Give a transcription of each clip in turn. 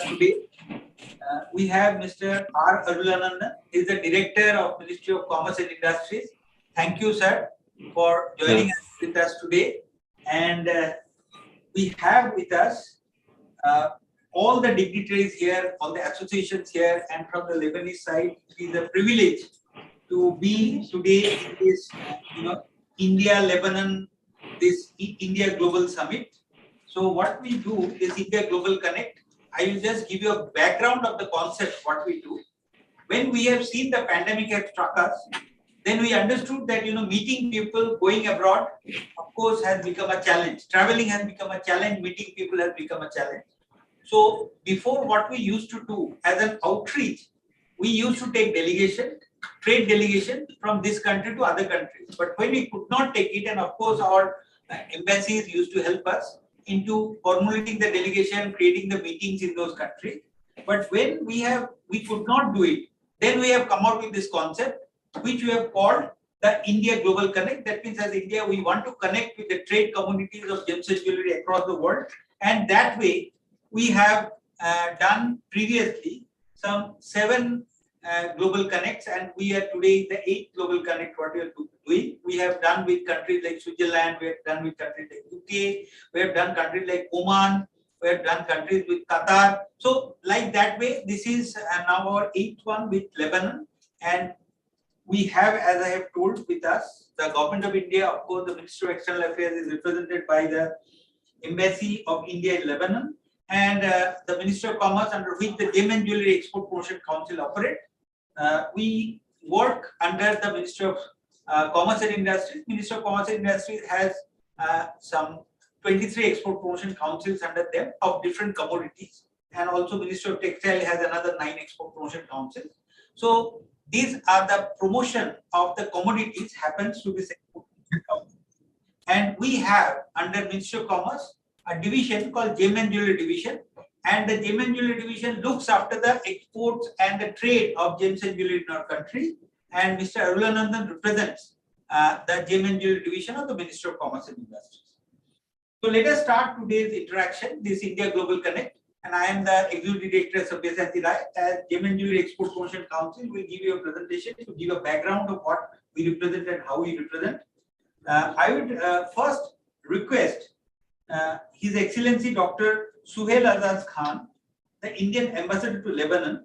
today. We have Mr. R. Arulanandan. He is the Director of Ministry of Commerce and Industries. Thank you, sir, for joining us with us today. And we have with us all the dignitaries here, all the associations here, and from the Lebanese side. It is a privilege to be today in this, India-Lebanon, this India Global Summit. So what we do is India Global Connect. I will just give you a background of the concept, what we do. When we have seen the pandemic had struck us, then we understood that, meeting people, going abroad, of course, has become a challenge. Traveling has become a challenge. Meeting people has become a challenge. So before, what we used to do as an outreach, we used to take delegation, trade delegation from this country to other countries. But when we could not take it, and of course, our embassies used to help us into formulating the delegation, creating the meetings in those countries. But when we could not do it, then we have come out with this concept, which we have called the India Global Connect. That means as India, we want to connect with the trade communities of gems and jewelry across the world. And that way, we have done previously some 7 global connects, and we are today the 8th global connect what we are doing. We have done with countries like Switzerland, we have done with countries like UK, we have done countries like Oman, we have done countries with Qatar. So like that way, this is now our 8th one with Lebanon. And we have, as I have told, with us, the Government of India. Of course, the Ministry of External Affairs is represented by the Embassy of India in Lebanon, and the Ministry of Commerce, under which the Gem and Jewelry Export Promotion Council operate. We work under the Ministry of Commerce and Industries. Ministry of Commerce and Industries has some 23 export promotion councils under them of different commodities, and also Ministry of Textile has another 9 export promotion councils. So these are the promotion of the commodities happens to this export promotion council. And we have under Ministry of Commerce a division called Gem and Jewelry Division, and the Gem and Jewelry Division looks after the exports and the trade of gems and jewelry in our country. And Mr. Arulanandan represents the Gem and Jewelry Division of the Ministry of Commerce and Industries. So let us start today's interaction, this India Global Connect. And I am the Executive Director Sabyasachi Rai. As Gem and Jewelry Export Promotion Council, will give you a presentation to give a background of what we represent and how we represent. I would first request His Excellency Dr. Suhail Azaz Khan, the Indian Ambassador to Lebanon,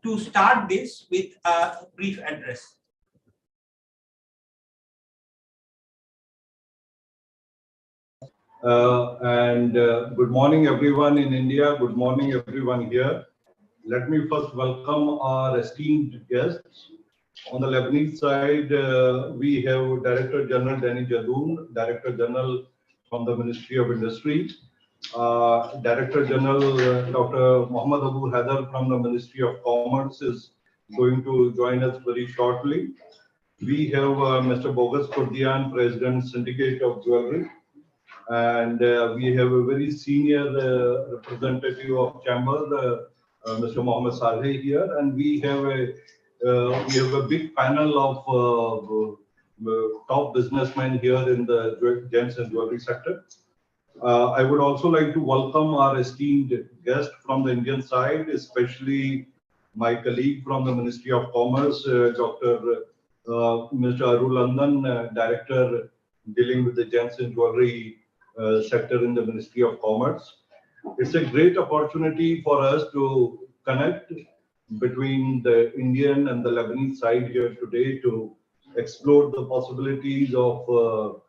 to start this with a brief address. Good morning everyone in India, good morning everyone here. Let me first welcome our esteemed guests. On the Lebanese side, we have Director General Danny Jadoun, Director General from the Ministry of Industry, Director General Dr. Mohammed Abu Haider from the Ministry of Commerce is going to join us very shortly. We have Mr. Bogus Kurdian, President Syndicate of Jewelry. And we have a very senior representative of Chamber, Mr. Mohammed Saleh here, and we have a big panel of top businessmen here in the gems and jewelry sector. I would also like to welcome our esteemed guest from the Indian side, especially my colleague from the Ministry of Commerce, Mr. Arulanandan, Director dealing with the gems and jewelry sector in the Ministry of Commerce. It's a great opportunity for us to connect between the Indian and the Lebanese side here today to explore the possibilities of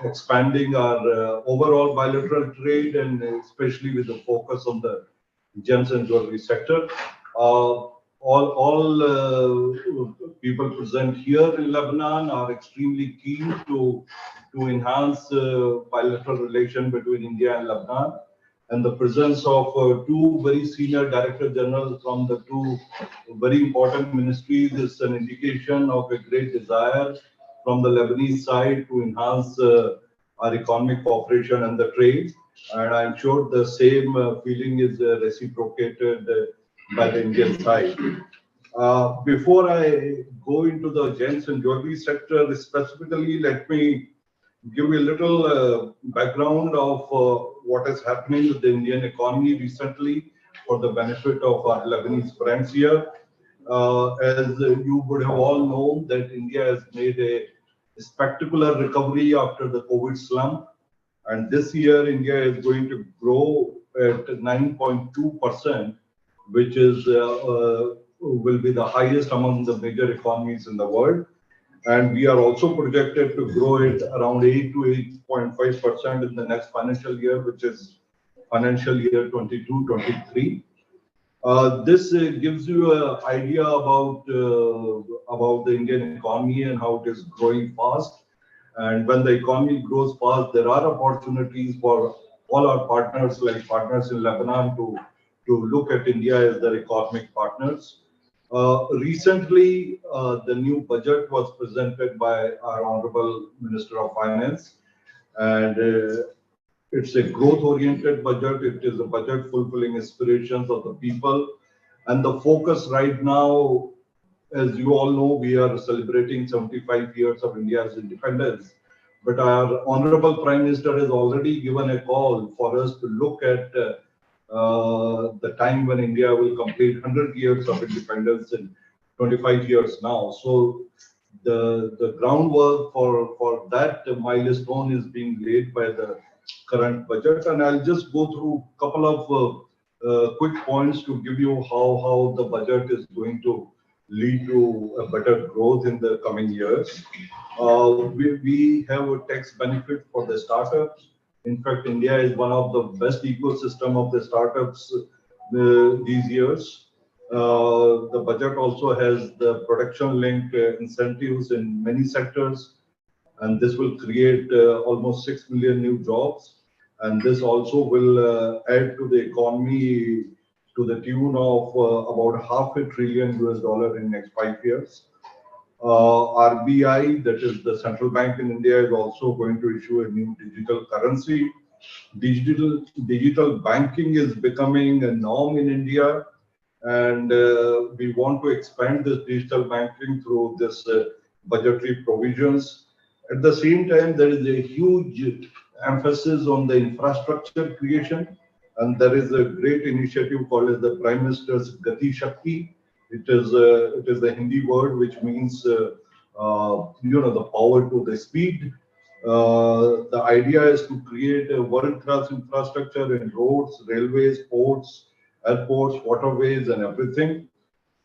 expanding our overall bilateral trade, and especially with the focus on the gems and jewelry sector. All people present here in Lebanon are extremely keen to enhance bilateral relation between India and Lebanon, and the presence of 2 very senior Director Generals from the 2 very important ministries is an indication of a great desire from the Lebanese side to enhance our economic cooperation and the trade. And I'm sure the same feeling is reciprocated by the Indian side. Before I go into the gems and jewelry sector specifically, let me give you a little background of what is happening with the Indian economy recently. for the benefit of our Lebanese friends here. As you would have all known that India has made a spectacular recovery after the COVID slump. And this year, India is going to grow at 9.2%, which is will be the highest among the major economies in the world. And we are also projected to grow it around 8 to 8.5% in the next financial year, which is financial year 22-23. This gives you an idea about the Indian economy and how it is growing fast. And when the economy grows fast, there are opportunities for all our partners, like partners in Lebanon, to look at India as their economic partners. Recently, the new budget was presented by our Honorable Minister of Finance, and it's a growth-oriented budget. It is a budget fulfilling aspirations of the people. And the focus right now, as you all know, we are celebrating 75 years of India's independence. But our Honorable Prime Minister has already given a call for us to look at the time when India will complete 100 years of independence in 25 years now. So the groundwork for that milestone is being laid by the current budget. And I'll just go through a couple of quick points to give you how the budget is going to lead to a better growth in the coming years. We have a tax benefit for the startups. In fact, India is one of the best ecosystem of the startups these years. The budget also has the production-linked incentives in many sectors, and this will create almost 6 million new jobs. And this also will add to the economy to the tune of about $500 billion in next 5 years. RBI, that is the central bank in India, is also going to issue a new digital currency. Digital banking is becoming a norm in India, and we want to expand this digital banking through this budgetary provisions. At the same time, there is a huge emphasis on the infrastructure creation, and there is a great initiative called as the Prime Minister's Gati Shakti. It is a Hindi word which means the power to the speed. The idea is to create a world-class infrastructure in roads, railways, ports, airports, waterways, and everything.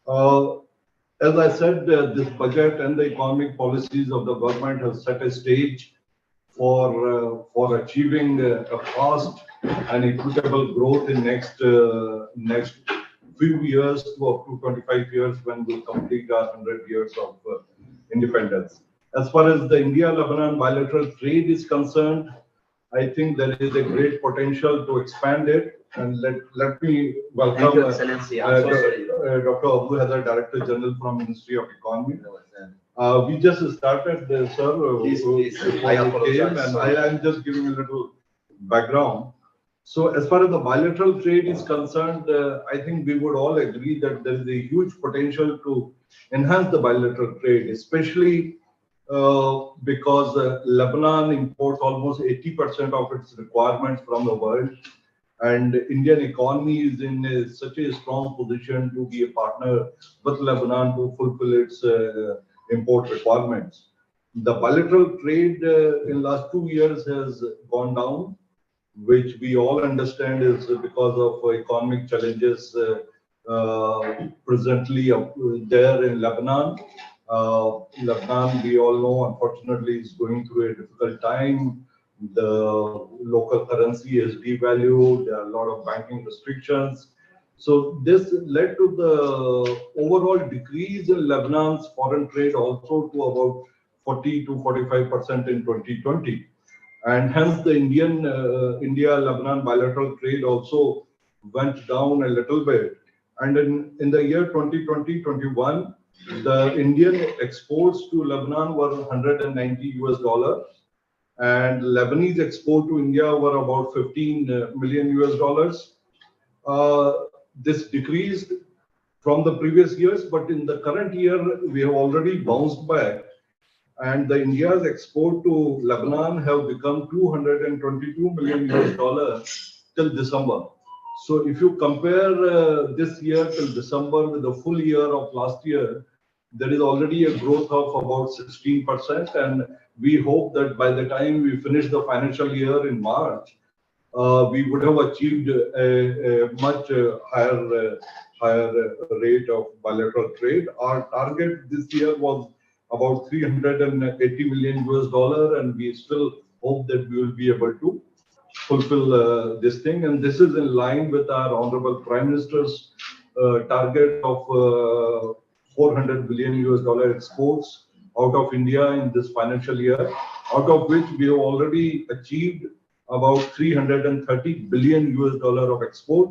As I said, this budget and the economic policies of the government have set a stage for achieving a fast and equitable growth in next few years to up to 25 years when we'll complete our 100 years of independence. As far as the India-Lebanon bilateral trade is concerned, I think there is a great potential to expand it. And let me welcome Thank you, Excellency. I'm so sorry. Dr. Abu Haidar, Director General from Ministry of Economy. We just started, sir. Please. I apologize. And I am just giving a little background. So as far as the bilateral trade is concerned, I think we would all agree that there is a huge potential to enhance the bilateral trade, especially because Lebanon imports almost 80% of its requirements from the world, and Indian economy is in such a strong position to be a partner with Lebanon to fulfill its import requirements. The bilateral trade in last 2 years has gone down, which we all understand is because of economic challenges presently there in Lebanon. Lebanon, we all know, unfortunately, is going through a difficult time. The local currency is devalued. There are a lot of banking restrictions. So this led to the overall decrease in Lebanon's foreign trade also to about 40 to 45% in 2020. And hence the India-Lebanon bilateral trade also went down a little bit. And in the year 2020-21, the Indian exports to Lebanon were $190, and Lebanese export to India were about $15 million. This decreased from the previous years, but in the current year, we have already bounced back. And the India's export to Lebanon have become $222 million till December. So if you compare this year till December with the full year of last year, there is already a growth of about 16%. And we hope that by the time we finish the financial year in March, we would have achieved a much higher rate of bilateral trade. Our target this year was about 380 million US dollar, and we still hope that we will be able to fulfill this thing. And this is in line with our Honorable Prime Minister's target of 400 billion US dollar exports out of India in this financial year, out of which we have already achieved about 330 billion US dollar of export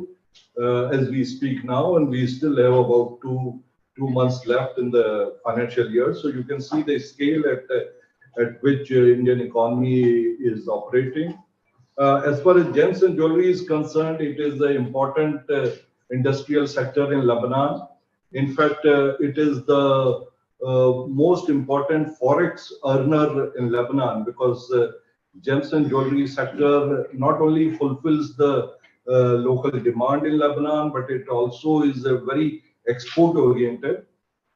as we speak now, and we still have about two months left in the financial year. So you can see the scale at which Indian economy is operating. As far as gems and jewelry is concerned, it is an important industrial sector in Lebanon. In fact, it is the most important forex earner in Lebanon, because gems and jewelry sector not only fulfills the local demand in Lebanon, but it also is a very export oriented.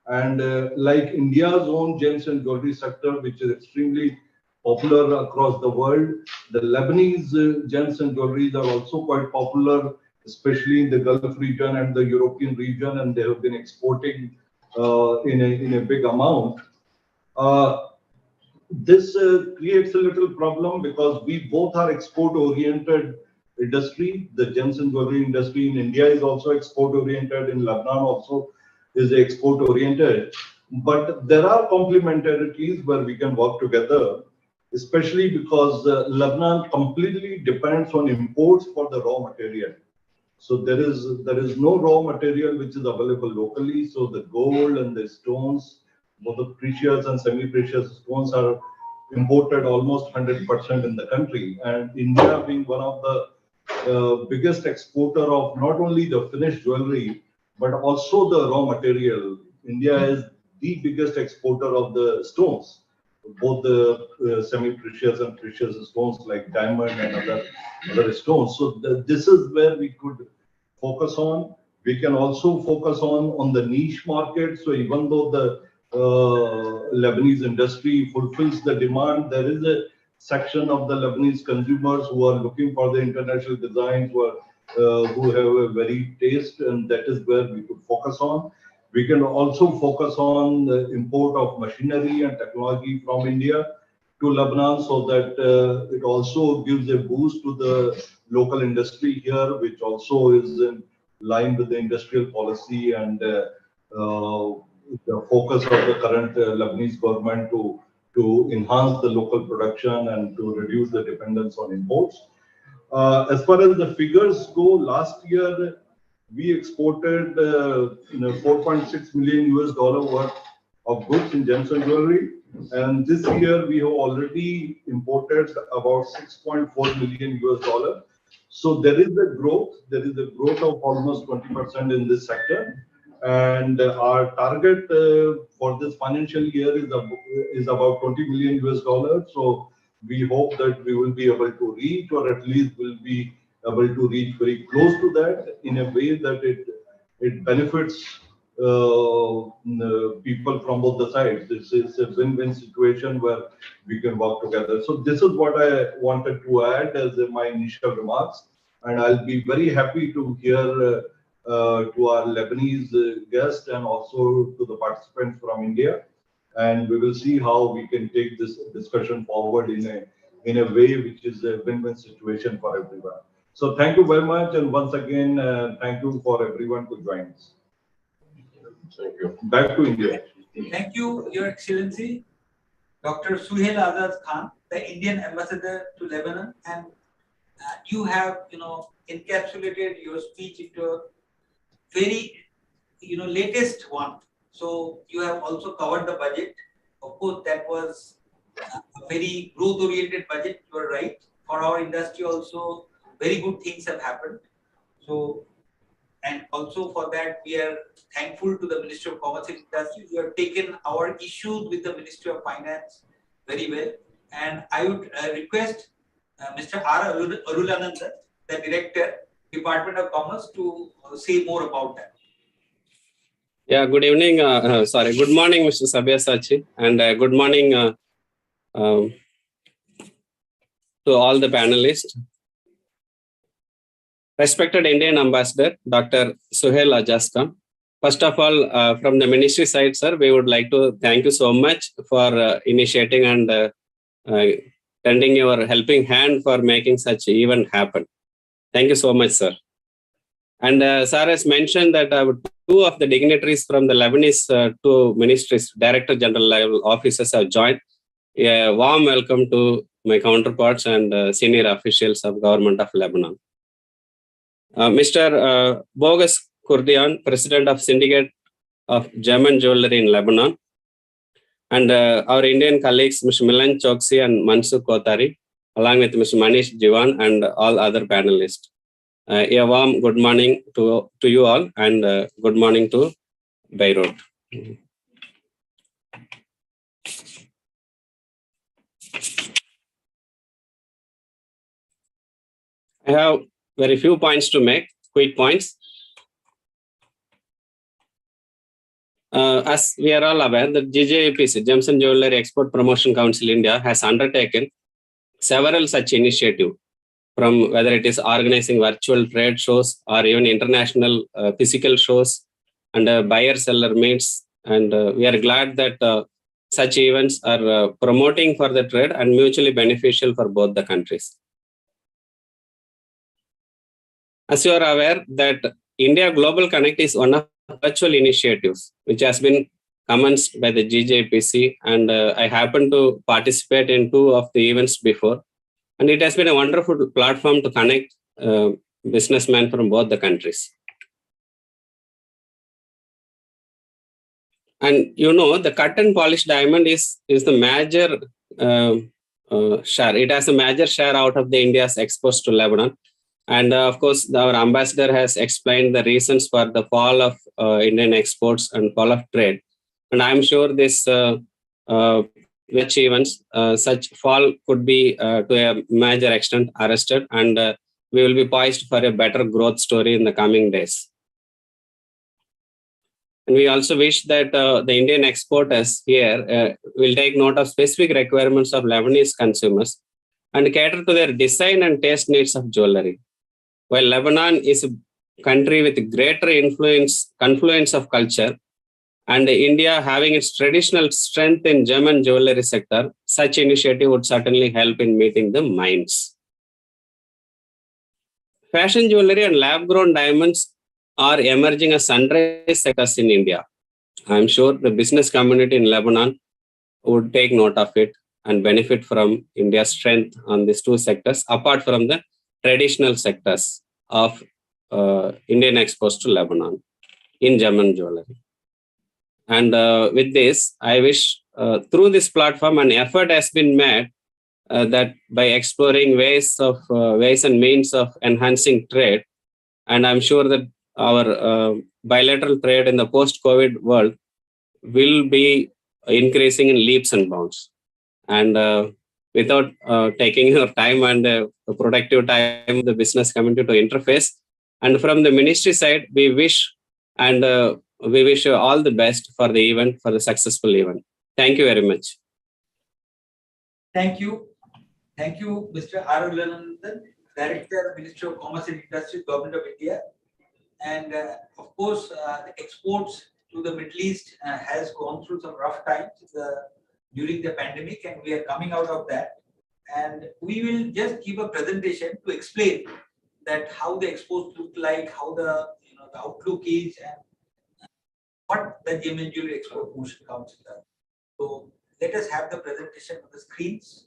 And like India's own gems and jewelry sector, which is extremely popular across the world, the Lebanese gems and jewelries are also quite popular, especially in the Gulf region and the European region, and they have been exporting in a big amount. This creates a little problem because we both are export-oriented industry. The gems and jewelry industry in India is also export-oriented. In Lebanon also is export-oriented. But there are complementarities where we can work together, especially because Lebanon completely depends on imports for the raw material. So there is no raw material which is available locally. So the gold and the stones, both the precious and semi-precious stones, are imported almost 100% in the country. And India, being one of the biggest exporter of not only the finished jewelry but also the raw material, India is the biggest exporter of the stones, both the semi-precious and precious stones like diamond and other stones. So this is where we could focus on. We can also focus on the niche market. So even though the Lebanese industry fulfills the demand, there is a section of the Lebanese consumers who are looking for the international designs, who have a varied taste, and that is where we could focus on. We can also focus on the import of machinery and technology from India to Lebanon, so that it also gives a boost to the local industry here, which also is in line with the industrial policy and the focus of the current Lebanese government to enhance the local production and to reduce the dependence on imports. As far as the figures go, last year we exported 4.6 million US dollar worth of goods in gems and jewelry, and this year we have already imported about 6.4 million US dollar. So there is a growth. There is a growth of almost 20% in this sector, and our target for this financial year is about 20 million US dollars. So we hope that we will be able to reach, or at least will be able to reach very close to that, in a way that it benefits people from both the sides. This is a win-win situation where we can work together. So this is what I wanted to add as my initial remarks, and I'll be very happy to hear to our Lebanese guest and also to the participants from India, and we will see how we can take this discussion forward in a way which is a win-win situation for everyone. So thank you very much, and once again, thank you for everyone to join us. Thank you. Back to India. Thank you, Your Excellency, Dr. Suhail Azad Khan, the Indian Ambassador to Lebanon, and you have, encapsulated your speech into a very, latest one. So you have also covered the budget. Of course, that was a very growth-oriented budget. You are right. For our industry, also very good things have happened. So, and also for that, we are thankful to the Ministry of Commerce and Industry. You have taken our issues with the Ministry of Finance very well. And I would request Mr. R. Arulanandan, the Director, Department of Commerce to say more about that. Yeah, good evening. Good morning, Mr. Sabyasachi, and good morning um, to all the panelists. Respected Indian Ambassador, Dr. Suhail Ajaska. First of all, from the ministry side, sir, we would like to thank you so much for initiating and tending your helping hand for making such event happen. Thank you so much, sir. And sir has mentioned that two of the dignitaries from the Lebanese two ministries, Director General level officers have joined. A warm welcome to my counterparts and senior officials of Government of Lebanon. Mr. Bogus Kurdian, President of Syndicate of German Jewelry in Lebanon, and our Indian colleagues, Mr. Milan Choksi and Mansukh Kotari, along with Mr. Manish Jiwan and all other panelists. A warm good morning to you all, and good morning to Beirut. I have very few points to make, quick points. As we are all aware, the GJEPC, Gems and Jewelry Export Promotion Council India, has undertaken several such initiatives, from whether it is organizing virtual trade shows or even international physical shows and buyer-seller meets. And we are glad that such events are promoting for the trade and mutually beneficial for both the countries. As you are aware that India Global Connect is one of virtual initiatives which has been commenced by the GJPC, and I happened to participate in two of the events before, and it has been a wonderful platform to connect businessmen from both the countries. And you know, the cut and polished diamond is the major share. It has a major share out of the India's exports to Lebanon. And of course, our ambassador has explained the reasons for the fall of Indian exports and fall of trade. And I'm sure this achievements, such fall could be to a major extent arrested, and we will be poised for a better growth story in the coming days. And we also wish that the Indian exporters here will take note of specific requirements of Lebanese consumers and cater to their design and taste needs of jewelry. While Lebanon is a country with greater confluence of culture, and India having its traditional strength in German jewelry sector, such initiative would certainly help in meeting the minds. Fashion jewelry and lab-grown diamonds are emerging as sunrise sectors in India. I'm sure the business community in Lebanon would take note of it and benefit from India's strength on these two sectors, apart from the traditional sectors of Indian exports to Lebanon in German jewelry. And with this, I wish through this platform an effort has been made that by exploring ways and means of enhancing trade, and I'm sure that our bilateral trade in the post-COVID world will be increasing in leaps and bounds. And without taking your time and productive time, the business community to interface. And from the ministry side, we wish you all the best for the event, for the successful event. Thank you very much. Thank you. Thank you, Mr. R. Lanandan, Director, Ministry of Commerce and Industry, Government of India. And of course, the exports to the Middle East has gone through some rough times during the pandemic, and we are coming out of that. And we will just give a presentation to explain that how the exports look like, how the outlook is, and what the Gems Jewelry Export Promotion Council does. So let us have the presentation on the screens.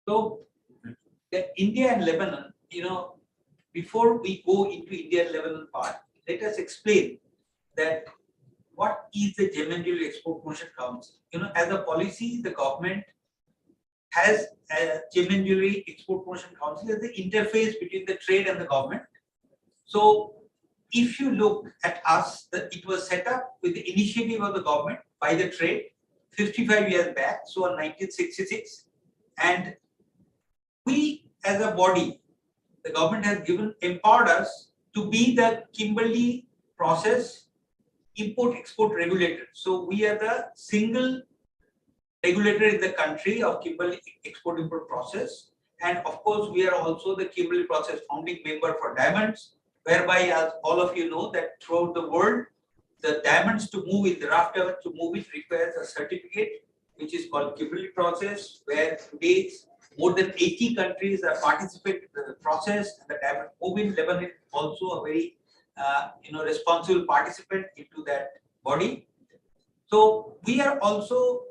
So India and Lebanon, before we go into India and Lebanon part, let us explain that what is the Gems Jewelry Export Promotion Council. As a policy, the government has a Gems Jewelry Export Promotion Council as the interface between the trade and the government. So if you look at us, it was set up with the initiative of the government by the trade 55 years back, so in 1966. And we as a body, the government has empowered us to be the Kimberley process import-export regulator. So we are the single regulator in the country of Kimberley export-import process. And of course, we are also the Kimberley process founding member for diamonds, whereby, as all of you know, that throughout the world, the diamonds to move in the raft diamond to move it requires a certificate, which is called Kimberley process, where today more than 80 countries are participating in the process, and the diamond move in Lebanon is also a very responsible participant into that body. So we are also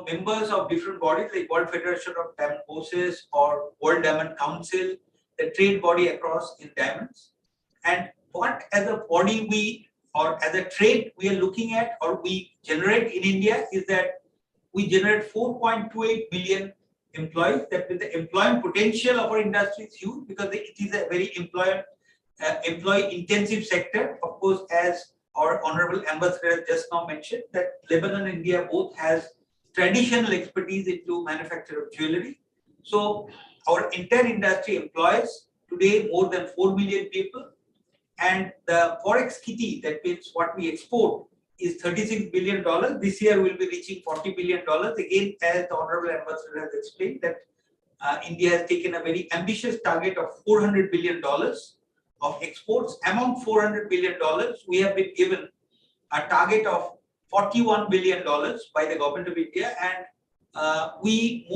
members of different bodies like World Federation of Diamond Horses or World Diamond Council, the trade body across in diamonds. And what as a body we or as a trade we are looking at or we generate in India is that we generate 4.28 million employees. That means the employment potential of our industry is huge because it is a very employee intensive sector. Of course, as our honorable ambassador just now mentioned, that Lebanon and India both has traditional expertise into manufacture of jewelry. So our entire industry employs today more than 4 million people, and the forex kitty, that means what we export, is $36 billion. This year we'll be reaching $40 billion. Again, as the honorable ambassador has explained, that India has taken a very ambitious target of $400 billion of exports. Among $400 billion, we have been given a target of $41 billion by the government of India, and we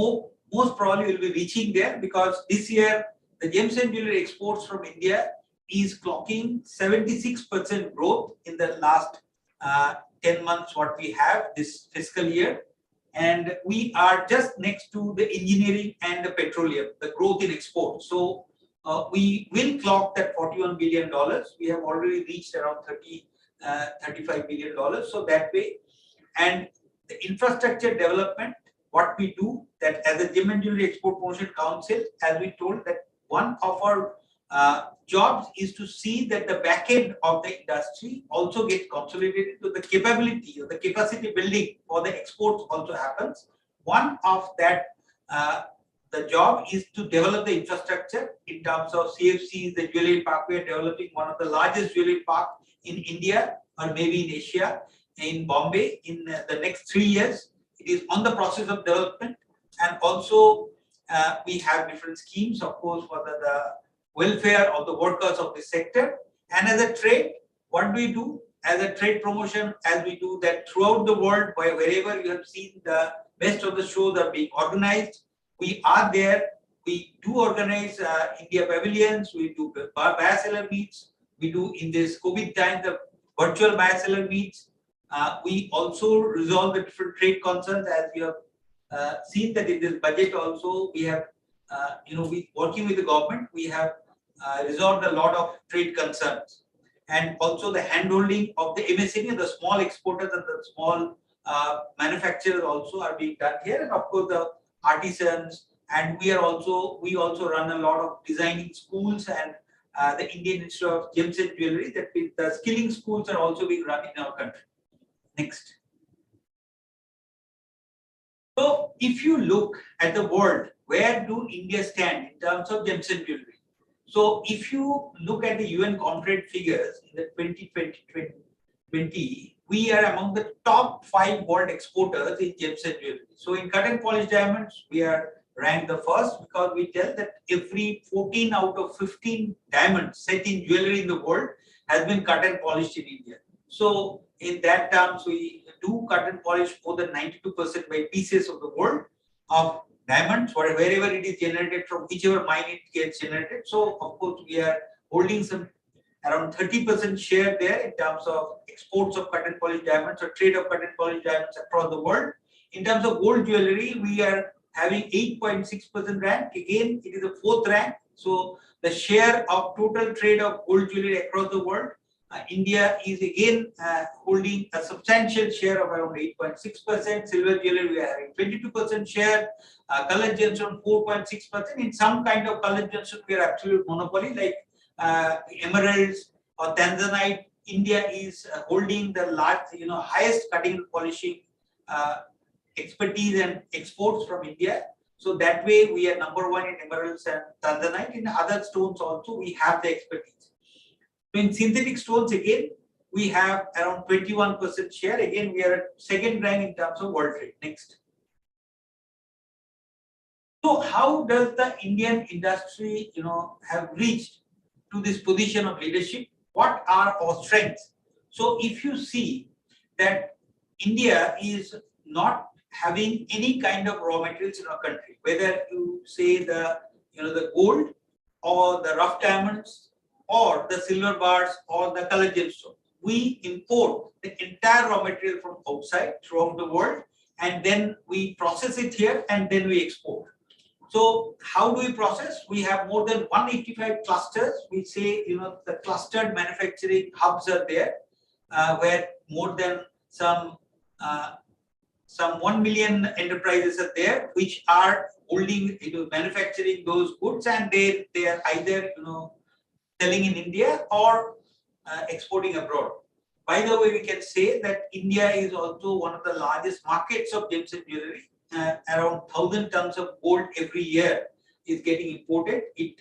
most probably will be reaching there because this year the gems and jewelry exports from India is clocking 76% growth in the last 10 months what we have this fiscal year, and we are just next to the engineering and the petroleum, the growth in exports. So we will clock that $41 billion. We have already reached around $35 billion. So that way, and the infrastructure development, what we do, that as a Gem and Jewelry Export Promotion Council, as we told, that one of our jobs is to see that the back end of the industry also gets consolidated to the capability or the capacity building for the exports also happens. One of that, the job is to develop the infrastructure in terms of CFCs, the jewelry park. We are developing one of the largest jewelry park in India or maybe in Asia, in Bombay, in the next 3 years. It is on the process of development, and also we have different schemes, of course, for the welfare of the workers of the sector. And as a trade, what do we do? As a trade promotion, as we do that throughout the world, wherever you have seen the best of the shows are being organized, we are there. We do organize India pavilions, we do buyer-seller meets, we do in this COVID time the virtual buyer-seller meets. We also resolve the different trade concerns, as we have seen that in this budget also we have, we working with the government, we have resolved a lot of trade concerns, and also the handholding of the MSME, the small exporters and the small manufacturers also are being done here, and of course the artisans. And we also run a lot of designing schools and the Indian Institute of Gems and Jewelry, that the skilling schools are also being run in our country. Next. So if you look at the world, where do India stand in terms of gems and jewelry? So if you look at the UN Comtrade figures in the 2020, we are among the top 5 world exporters in gems and jewelry. So in cut and polished diamonds, we are ranked the first because we tell that every 14 out of 15 diamonds set in jewelry in the world has been cut and polished in India. So in that terms, we do cut and polish more than 92% by pieces of the world of diamonds, wherever it is generated from whichever mine it gets generated. So of course we are holding some around 30% share there in terms of exports of cut and polished diamonds or trade of cut and polished diamonds across the world. In terms of gold jewelry, we are having 8.6% rank. Again, it is the 4th rank. So the share of total trade of gold jewelry across the world, India is again holding a substantial share of around 8.6%. Silver jewelry, we are having 22% share. Colored gemstone 4.6%. In some kind of colored gemstone, we are absolute monopoly, like emeralds or tanzanite. India is holding the large, highest cutting and polishing expertise and exports from India. So that way we are number one in emeralds and tanzanite. In other stones also we have the expertise. In synthetic stones again, we have around 21% share. Again, we are at second rank in terms of world trade. Next. So how does the Indian industry, have reached to this position of leadership? What are our strengths? So if you see that India is not having any kind of raw materials in our country, whether you say the gold or the rough diamonds or the silver bars or the colored gemstone, we import the entire raw material from outside throughout the world, and then we process it here and then we export. So how do we process? We have more than 185 clusters. We say, the clustered manufacturing hubs are there, where more than some 1 million enterprises are there, which are holding, manufacturing those goods, and they are either, selling in India or exporting abroad. By the way, we can say that India is also one of the largest markets of gems and jewelry. Around 1,000 tons of gold every year is getting imported. It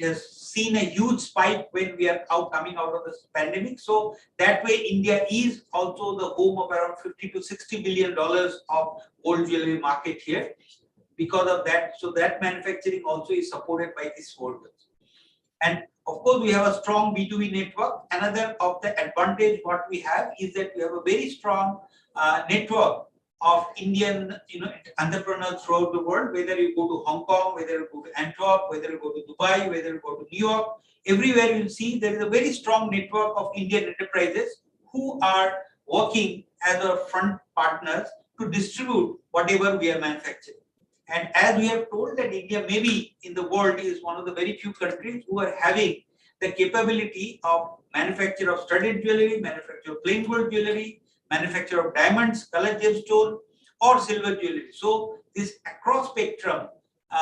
has seen a huge spike when we are coming out of this pandemic. So that way, India is also the home of around $50 to $60 billion of gold jewelry market here. Because of that, so that manufacturing also is supported by these holders. And of course, we have a strong B2B network. Another of the advantage what we have is that we have a very strong network of Indian entrepreneurs throughout the world, whether you go to Hong Kong, whether you go to Antwerp, whether you go to Dubai, whether you go to New York, everywhere you see there is a very strong network of Indian enterprises who are working as our front partners to distribute whatever we are manufacturing. And as we have told that India maybe in the world is one of the very few countries who are having the capability of manufacture of studded jewelry, manufacture of plain gold jewelry, manufacture of diamonds, colored gemstone, or silver jewelry. So this across spectrum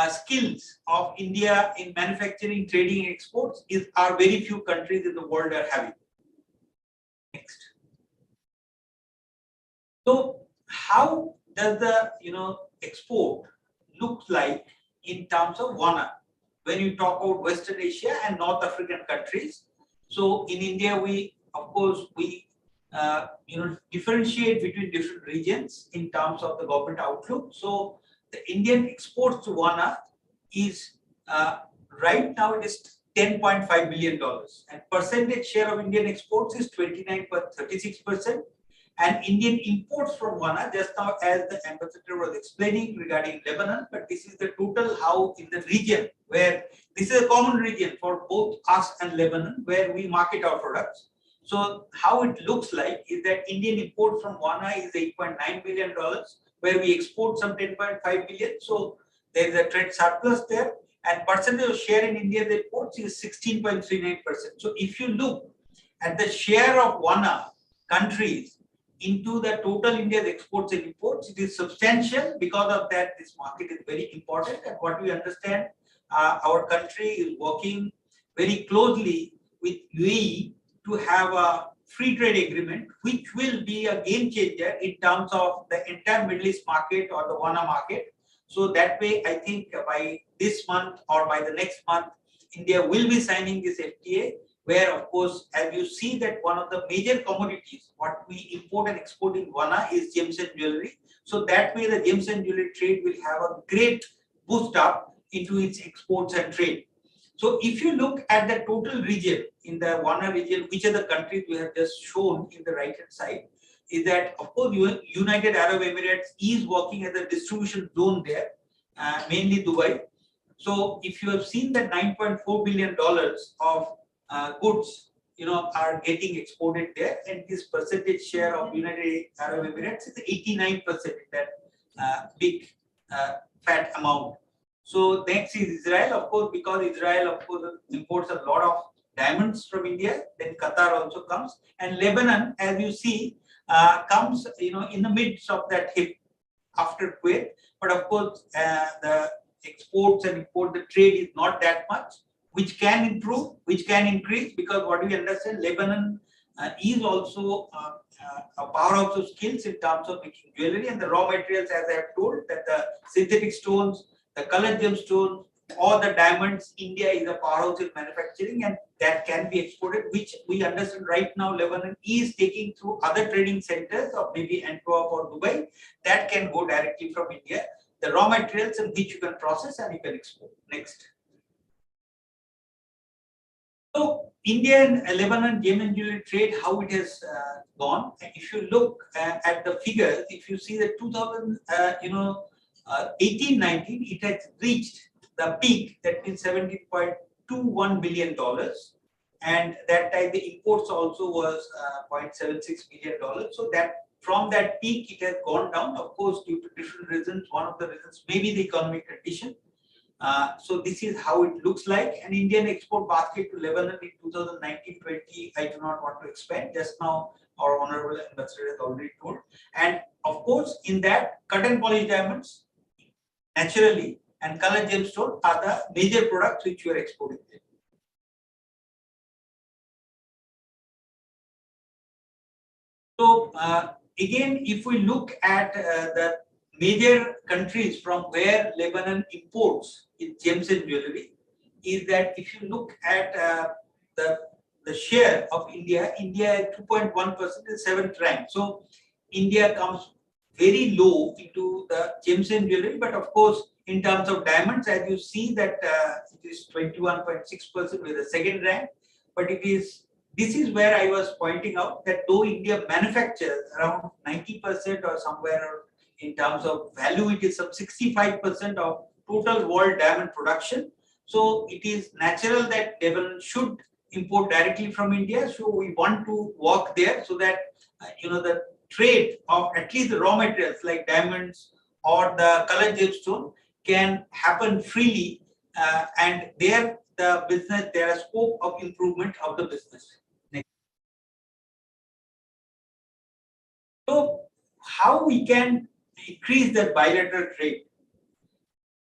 skills of India in manufacturing, trading, and exports are very few countries in the world are having. Next. So how does the export look like in terms of WANA when you talk about Western Asia and North African countries? So in India, we differentiate between different regions in terms of the government outlook. So the Indian exports to WANA is right now it is $10.5 billion, and percentage share of Indian exports is 29.36%. And Indian imports from WANA, just now as the ambassador was explaining regarding Lebanon, but this is the total how in the region where this is a common region for both us and Lebanon where we market our products. So how it looks like is that Indian import from WANA is $8.9 billion, where we export some 10.5 billion. So there is a trade surplus there, and percentage of share in India's exports is 16.39%. So if you look at the share of WANA countries into the total India's exports and imports, it is substantial. Because of that, this market is very important. And what we understand, our country is working very closely with UAE to have a free trade agreement, which will be a game changer in terms of the entire Middle East market or the WANA market. So that way, I think by this month or by the next month, India will be signing this FTA, where of course, as you see that one of the major commodities, what we import and export in WANA is gems and jewelry. So that way the gems and jewelry trade will have a great boost up into its exports and trade. So if you look at the total region, in the WANA region, which are the countries we have just shown in the right hand side, is that of course United Arab Emirates is working as a distribution zone there, mainly Dubai. So if you have seen that $9.4 billion of goods, are getting exported there, and this percentage share of United Arab Emirates is 89% in that big fat amount. So next is Israel, of course, because Israel, of course, imports a lot of diamonds from India. Then Qatar also comes, and Lebanon, as you see, comes, in the midst of that hip after Kuwait. But of course, the exports and import, the trade is not that much. which can improve, which can increase, because what we understand, Lebanon is also a powerhouse of skills in terms of making jewelry, and the raw materials, as I have told, that the synthetic stones, the colored gemstones, or the diamonds, India is a powerhouse in manufacturing, and that can be exported, which we understand right now Lebanon is taking through other trading centers of maybe Antwerp or Dubai, that can go directly from India, the raw materials in which you can process and you can export. Next. So India and Lebanon gem and jewelry trade, how it has gone. If you look at the figures, if you see the 18-19, it has reached the peak, that means $17.21 billion, and that time the imports also was $0.76 billion. So that from that peak it has gone down, of course, due to different reasons. One of the reasons may be the economic condition. So this is how it looks like. An Indian export basket to Lebanon in 2019-20, I do not want to expand. Just now, our honorable ambassador has already told. And of course, in that, cut and polished diamonds, naturally, and colored gemstone are the major products which we are exporting. So again, if we look at the major countries from where Lebanon imports its gems and jewelry, is that if you look at the share of India, India at 2.1% is 7th rank. So India comes very low into the gems and jewelry, but of course, in terms of diamonds, as you see that it is 21.6% with the 2nd rank, but it is. This is where I was pointing out that though India manufactures around 90% or somewhere in terms of value, it is some 65% of total world diamond production. So it is natural that Lebanon should import directly from India. So we want to work there so that the trade of at least the raw materials like diamonds or the colored gemstone can happen freely, and there the business, there is scope of improvement of the business. Next. So how we can increase that bilateral trade?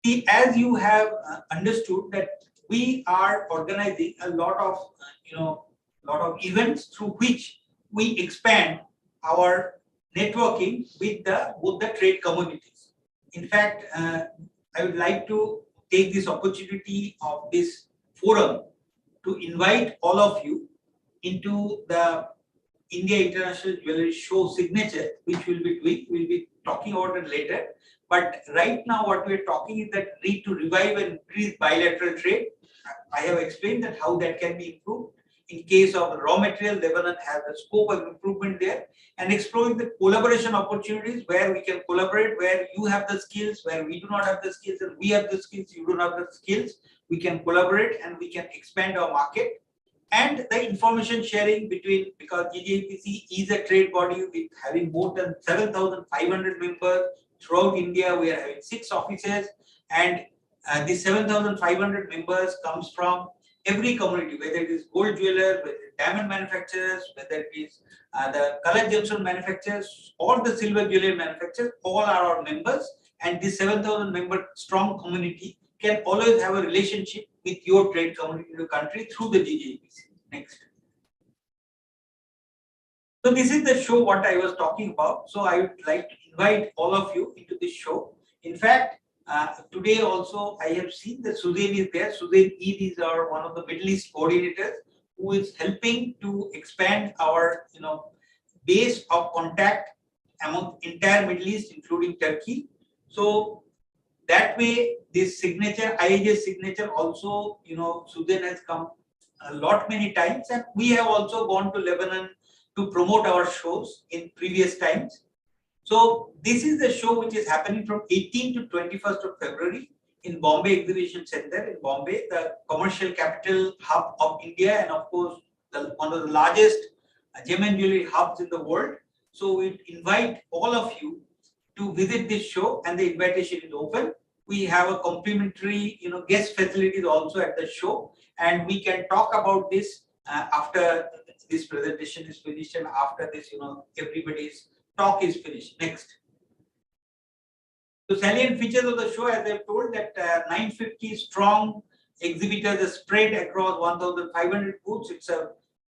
See, as you have understood that we are organizing a lot of events through which we expand our networking with both the trade communities. In fact, I would like to take this opportunity of this forum to invite all of you into the India International Jewelry Show signature, which we'll be talking about it later. But right now, what we're talking is that need to revive and increase bilateral trade. I have explained that how that can be improved. In case of raw material, Lebanon has a scope of improvement there, and exploring the collaboration opportunities where we can collaborate, where you have the skills, where we do not have the skills, and we have the skills, you don't have the skills. We can collaborate and we can expand our market. And the information sharing between, because GJPC is a trade body with having more than 7,500 members throughout India. We are having 6 offices, and these 7,500 members comes from every community, whether it is gold jewelers, whether it is diamond manufacturers, whether it is the colored gemstone manufacturers or the silver jewelry manufacturers, all are our members. And this 7,000 member strong community can always have a relationship with your trade community in the country through the GJPC. Next. So this is the show what I was talking about. So I would like to invite all of you into this show. In fact, today also I have seen that Suzanne is there. Suzanne Eid is one of the Middle East coordinators who is helping to expand our base of contact among entire Middle East, including Turkey. So that way, this signature, IAJ signature also, Suzanne has come a lot many times, and we have also gone to Lebanon to promote our shows in previous times. So this is the show which is happening from 18th to 21st of February in Bombay Exhibition Center in Bombay, the commercial capital hub of India, and of course one of the largest gem and jewelry hubs in the world. So we invite all of you to visit this show, and the invitation is open. We have a complimentary guest facilities also at the show, and we can talk about this after this presentation is finished and after this everybody's talk is finished. Next. So salient features of the show, as I've told, that 950 strong exhibitors are spread across 1,500 booths. It's a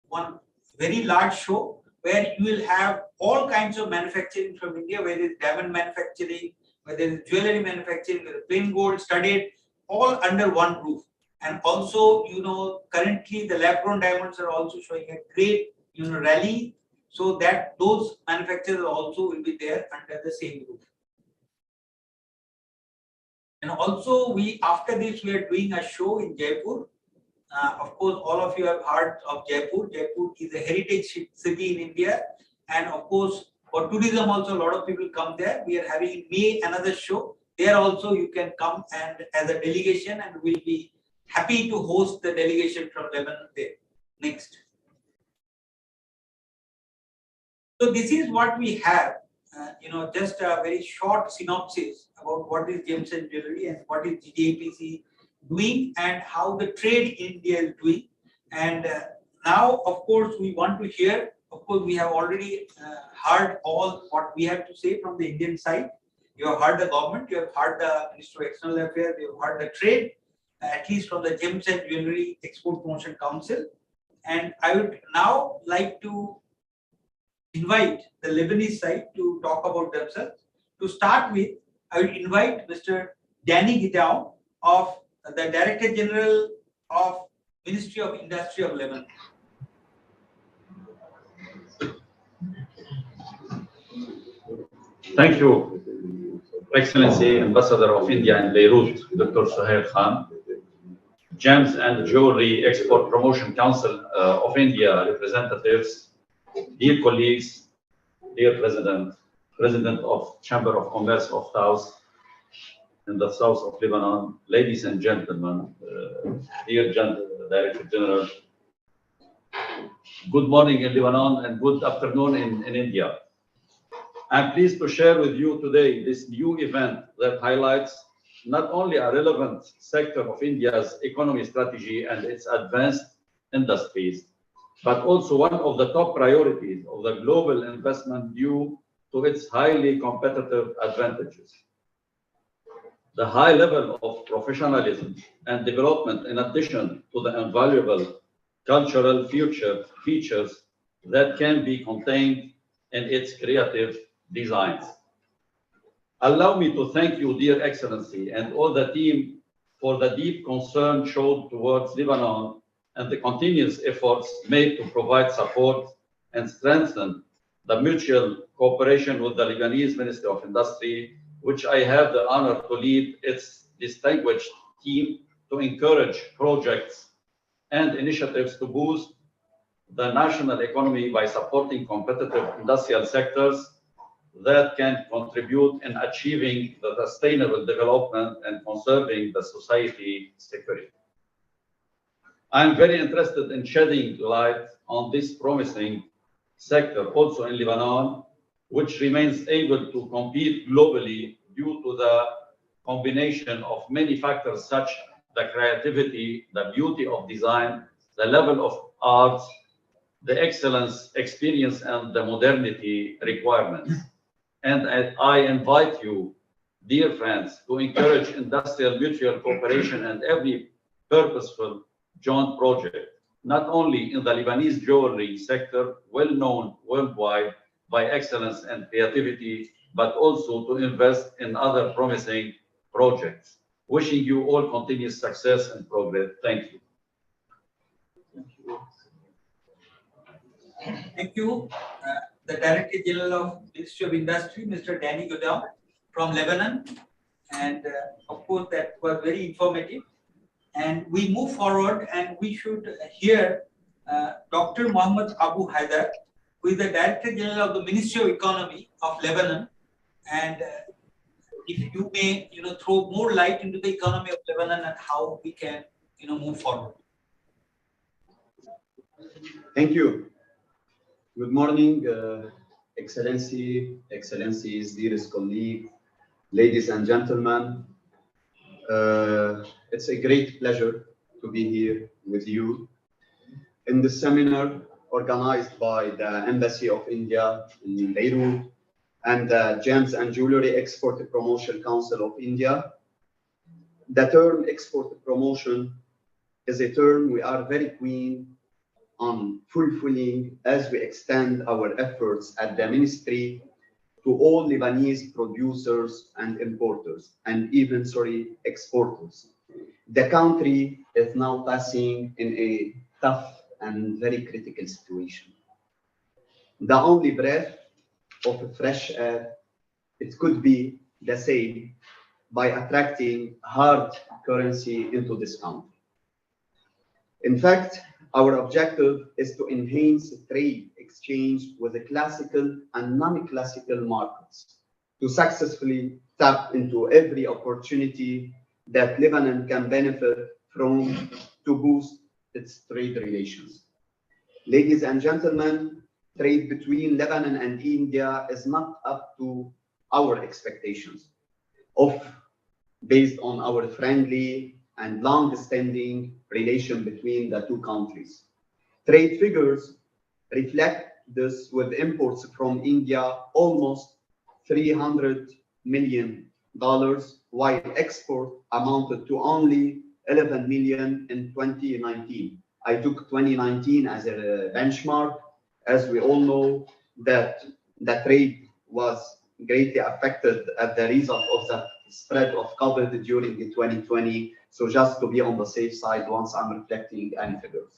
one very large show where you will have all kinds of manufacturing from India, whether it's diamond manufacturing, whether it's jewelry manufacturing, whether plain gold, studded, all under one roof. And also, currently the lab-grown diamonds are also showing a great, rally, so that those manufacturers also will be there under the same roof. And also, after this, we are doing a show in Jaipur. Of course, all of you have heard of Jaipur. Jaipur is a heritage city in India. And of course, for tourism also, a lot of people come there. We are having in May another show. There also you can come and as a delegation, and we'll be happy to host the delegation from Lebanon there. Next. So this is what we have. Just a very short synopsis about what is gems and jewelry and what is GJPC doing and how the trade in India is doing. And now, of course, we want to hear. Of course, we have already heard all what we have to say from the Indian side. You have heard the government, you have heard the Ministry of External Affairs, you have heard the trade, at least from the Gems and Jewelry Export Promotion Council. And I would now like to invite the Lebanese side to talk about themselves. To start with, I will invite Mr. Danny Gideon of the Director General of Ministry of Industry of Lebanon. Thank you, Excellency Ambassador of India in Beirut, Dr. Suhail Khan, Gems and Jewelry Export Promotion Council of India representatives, dear colleagues, dear President of Chamber of Commerce of Taos in the south of Lebanon, ladies and gentlemen, dear Director General, good morning in Lebanon and good afternoon in India. I'm pleased to share with you today this new event that highlights not only a relevant sector of India's economy strategy and its advanced industries, but also one of the top priorities of the global investment due to its highly competitive advantages. The high level of professionalism and development, in addition to the invaluable cultural features that can be contained in its creative designs. Allow me to thank you, dear Excellency, and all the team for the deep concern shown towards Lebanon and the continuous efforts made to provide support and strengthen the mutual cooperation with the Lebanese Ministry of Industry, which I have the honor to lead its distinguished team to encourage projects and initiatives to boost the national economy by supporting competitive industrial sectors that can contribute in achieving the sustainable development and conserving the society security. I'm very interested in shedding light on this promising sector also in Lebanon, which remains able to compete globally due to the combination of many factors such as the creativity, the beauty of design, the level of arts, the excellence, experience, and the modernity requirements. And I invite you, dear friends, to encourage industrial mutual cooperation and every purposeful joint project, not only in the Lebanese jewelry sector, well known worldwide by excellence and creativity, but also to invest in other promising projects. Wishing you all continuous success and progress. Thank you. Thank you. The Director General of Ministry of Industry, Mr. Danny Gideon from Lebanon. And of course, that was very informative. And we move forward and we should hear Dr. Mohammed Abu Haidar, who is the Director General of the Ministry of Economy of Lebanon. And if you may, throw more light into the economy of Lebanon and how we can, move forward. Thank you. Good morning, Excellencies, dearest colleagues, ladies and gentlemen. It's a great pleasure to be here with you in the seminar organized by the Embassy of India in Beirut and the Gems and Jewelry Export Promotion Council of India. The term export promotion is a term we are very keen on fulfilling as we extend our efforts at the ministry to all Lebanese producers and importers, and even, exporters. The country is now passing in a tough and very critical situation. The only breath of fresh air, it could be the same by attracting hard currency into this country. In fact, our objective is to enhance trade exchange with the classical and non-classical markets to successfully tap into every opportunity that Lebanon can benefit from to boost its trade relations. Ladies and gentlemen, trade between Lebanon and India is not up to our expectations based on our friendly and long-standing relation between the two countries. Trade figures reflect this, with imports from India almost $300 million, while export amounted to only 11 million in 2019. I took 2019 as a benchmark, as we all know that the trade was greatly affected as the result of the spread of COVID during 2020. So just to be on the safe side once I'm reflecting any figures.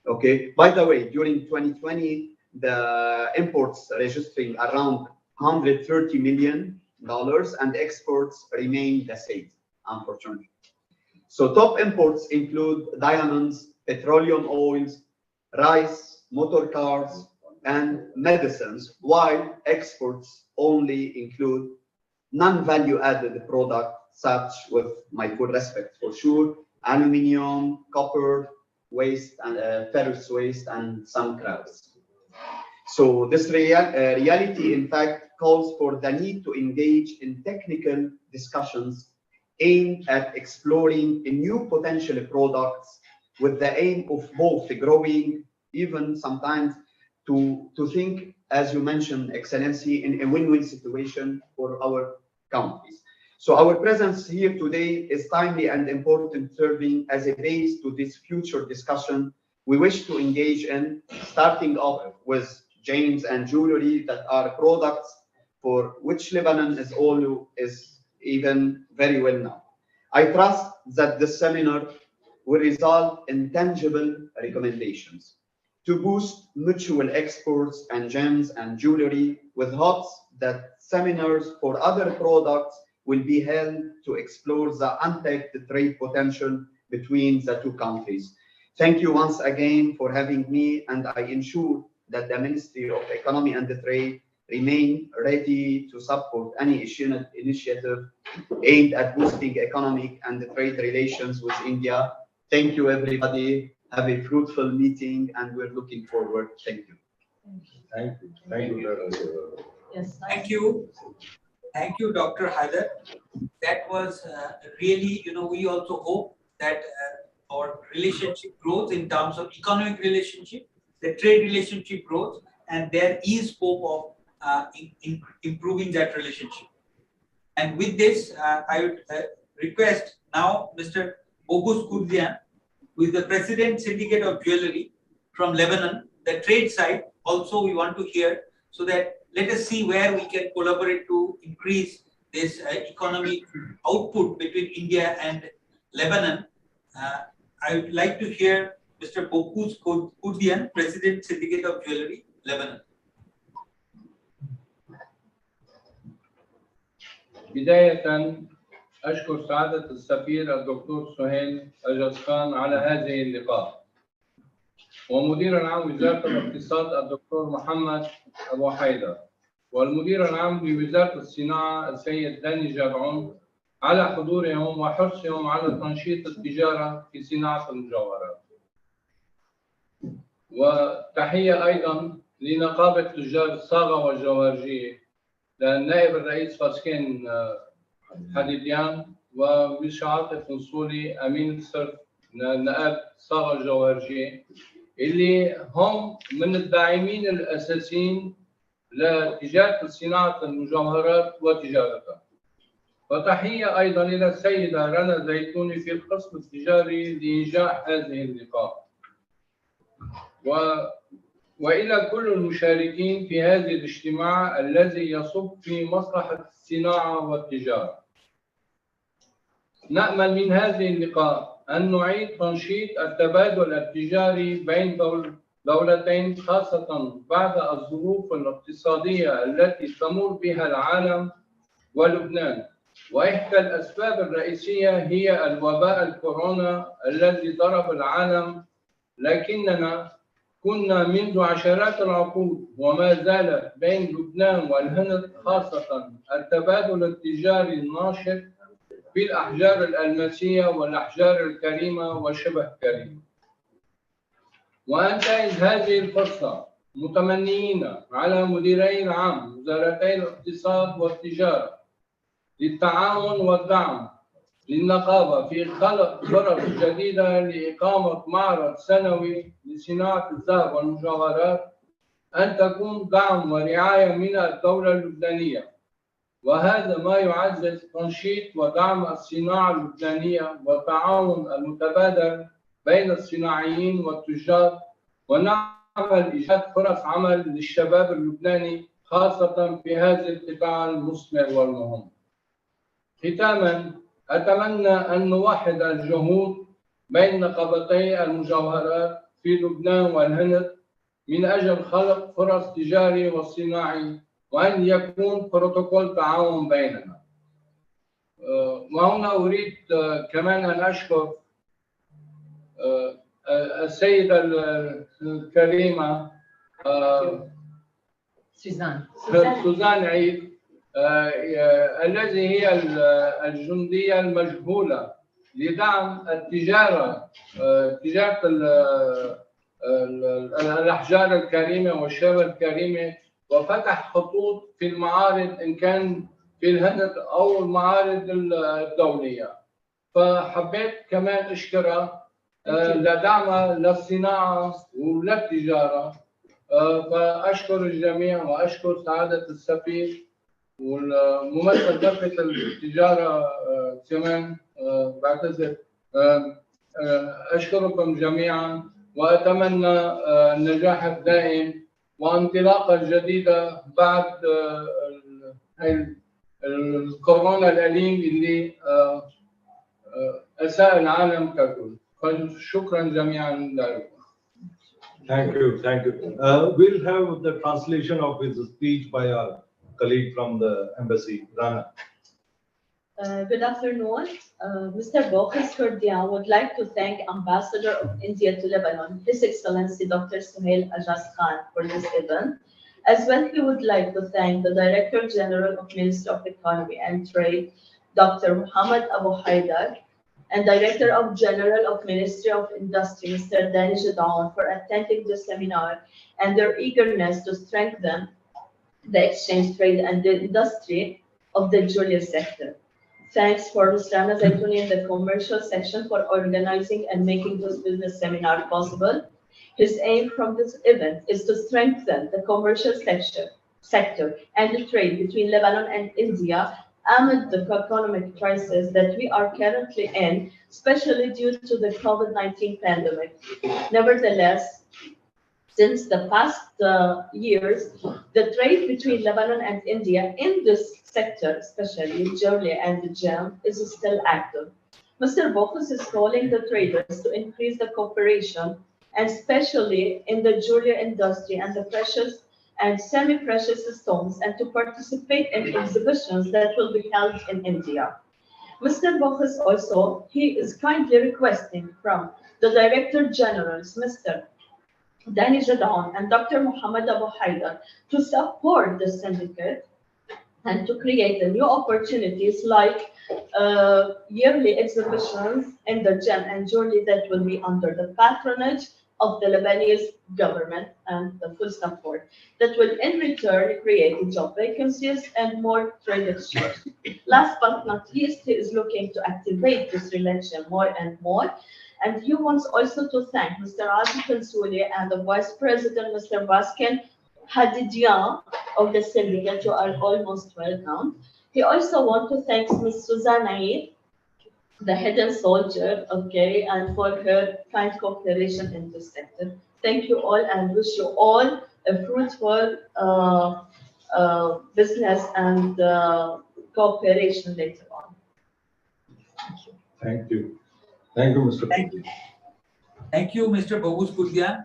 Okay, by the way, during 2020, the imports registering around $130 million and exports remain the same, unfortunately. So top imports include diamonds, petroleum oils, rice, motor cars, and medicines, while exports only include non-value added products such, with my full respect for sure, aluminium, copper waste, and ferrous waste, and some crafts. So this reality, in fact, calls for the need to engage in technical discussions aimed at exploring new potential products with the aim of both growing, even sometimes to think, as you mentioned, Excellency, in a win-win situation for our countries. So our presence here today is timely and important, serving as a base to this future discussion we wish to engage in, starting off with gems and jewelry that are products for which Lebanon is even very well known. I trust that this seminar will result in tangible recommendations to boost mutual exports and gems and jewelry, with hopes that seminars for other products will be held to explore the untapped trade potential between the two countries. Thank you once again for having me, and I ensure that the Ministry of Economy and Trade remain ready to support any initiative aimed at boosting economic and trade relations with India. Thank you, everybody. Have a fruitful meeting, and we're looking forward. Thank you. Thank you. Thank you. Yes. Thank you. Thank you, Dr. Haider. That was really, we also hope that our relationship grows in terms of economic relationship, the trade relationship grows, and there is scope of improving that relationship. And with this, I would request now Mr. Bogus Kurdian, who is the President Syndicate of Jewelry from Lebanon, the trade side, also we want to hear, so that let us see where we can collaborate to increase this economic output between India and Lebanon. I would like to hear Mr. Bokus Kurdian, President Syndicate of Jewelry, Lebanon. بداية أشكر سعادة السفير الدكتور سهيل أجازخان على هذه اللقاء، ومدير العام وزارة الاقتصاد الدكتور محمد أبو حيدر، والمدير العام لوزارة الصناعة السيد داني جابعون على حضورهم وحرصهم على تنشيط التجارة في صناعة المجوهرات. وتحية أيضا لنقابة تجار الصاغة والجوارجية، للنائب الرئيس فاسكين حديديان ومش عاطف نصولي أمين الصرف نقابة الصاغة والجوارجية، اللي هم من الداعمين الأساسيين لتجارة صناعة المجوهرات وتجارتها. وتحية أيضا إلى السيدة رنا زيتوني في القسم التجاري لإنجاح هذه اللقاء. وإلى كل المشاركين في هذا الاجتماع الذي يصب في مصلحة الصناعة والتجارة. نأمل من هذه اللقاء أن نعيد تنشيط التبادل التجاري بين دولتين، خاصة بعد الظروف الاقتصادية التي تمر بها العالم ولبنان، وإحدى الأسباب الرئيسية هي الوباء الكورونا الذي ضرب العالم، لكننا كنا منذ عشرات العقود وما زالت بين لبنان والهند خاصة التبادل التجاري الناشط في الأحجار الألماسية والأحجار الكريمة وشبه كريمة. وأنتهز هذه الفرصة متمنيين على مديري العام وزارتي الاقتصاد والتجارة للتعاون والدعم للنقابة في خلق فرص جديدة لإقامة معرض سنوي لصناعة الذهب والمجوهرات، أن تكون دعم ورعاية من الدولة اللبنانية، وهذا ما يعزز تنشيط ودعم الصناعة اللبنانية والتعاون المتبادل بين الصناعيين والتجار، ونعمل إيجاد فرص عمل للشباب اللبناني خاصة في هذا القطاع المثمر والمهم. ختاما، أتمنى أن نوحد الجهود بين نقابتي المجوهرات في لبنان والهند من أجل خلق فرص تجاري وصناعي، وأن يكون بروتوكول تعاون بيننا. وهنا أريد كمان أن أشكر السيدة الكريمة سوزان عيد، الذي هي الجندية المجهولة لدعم التجارة، تجارة الأحجار الكريمة والشبه الكريمة، وفتح خطوط في المعارض إن كان في الهند أو المعارض الدولية. فحبيت كمان أشكرها لدعمها للصناعة وللتجارة. فأشكر الجميع وأشكر سعادة السفير والممثل دفة التجارة كمان. بعتذر. أشكركم جميعا وأتمنى النجاح الدائم وانطلاقة جديدة بعد الكورونا الأليم اللي أساء العالم ككل. شكرا جميعا لكم. Thank you, thank you. We'll have the translation of his speech by our colleague from the embassy, Rana. Good afternoon. Mr. Bokhis Kurdia would like to thank Ambassador of India to Lebanon, His Excellency Dr. Suhail Ajaz Khan, for this event. As well, he would like to thank the Director General of Ministry of Economy and Trade, Dr. Muhammad Abu Haidar, and Director of General of Ministry of Industry, Mr. Danish Dawn, for attending the seminar and their eagerness to strengthen the exchange trade and the industry of the jewelry sector. Thanks for Ms. Rana Zaitouni in the commercial section for organizing and making this business seminar possible. His aim from this event is to strengthen the commercial sector and the trade between Lebanon and India amid the economic crisis that we are currently in, especially due to the COVID-19 pandemic. Nevertheless, since the past years, the trade between Lebanon and India in this sector, especially jewelry and the gem, is still active. Mr. Bokhis is calling the traders to increase the cooperation, and especially in the jewelry industry and the precious and semi-precious stones, and to participate in exhibitions that will be held in India. Mr. Bokhis also, he is kindly requesting from the Director Generals, Mr. Danish Dawn and Dr. Muhammad Abu Haidar, to support the syndicate and to create new opportunities like yearly exhibitions in the gem and jewelry that will be under the patronage of the Lebanese government and the full support that will in return create job vacancies and more trade exchange. Last but not least, he is looking to activate this relation more and more. And he wants also to thank Mr. Adi Kansouli and the Vice President, Mr. Baskin Hadidian of the syndicate, who are almost welcome, He also wants to thank Ms. Suzanne Aid, the hidden soldier, okay, and for her kind cooperation in this sector. Thank you all and wish you all a fruitful business and cooperation later on. Thank you. Thank you. Thank you, Mr. Thank you. Thank you, Mr. Bogus Kurdian.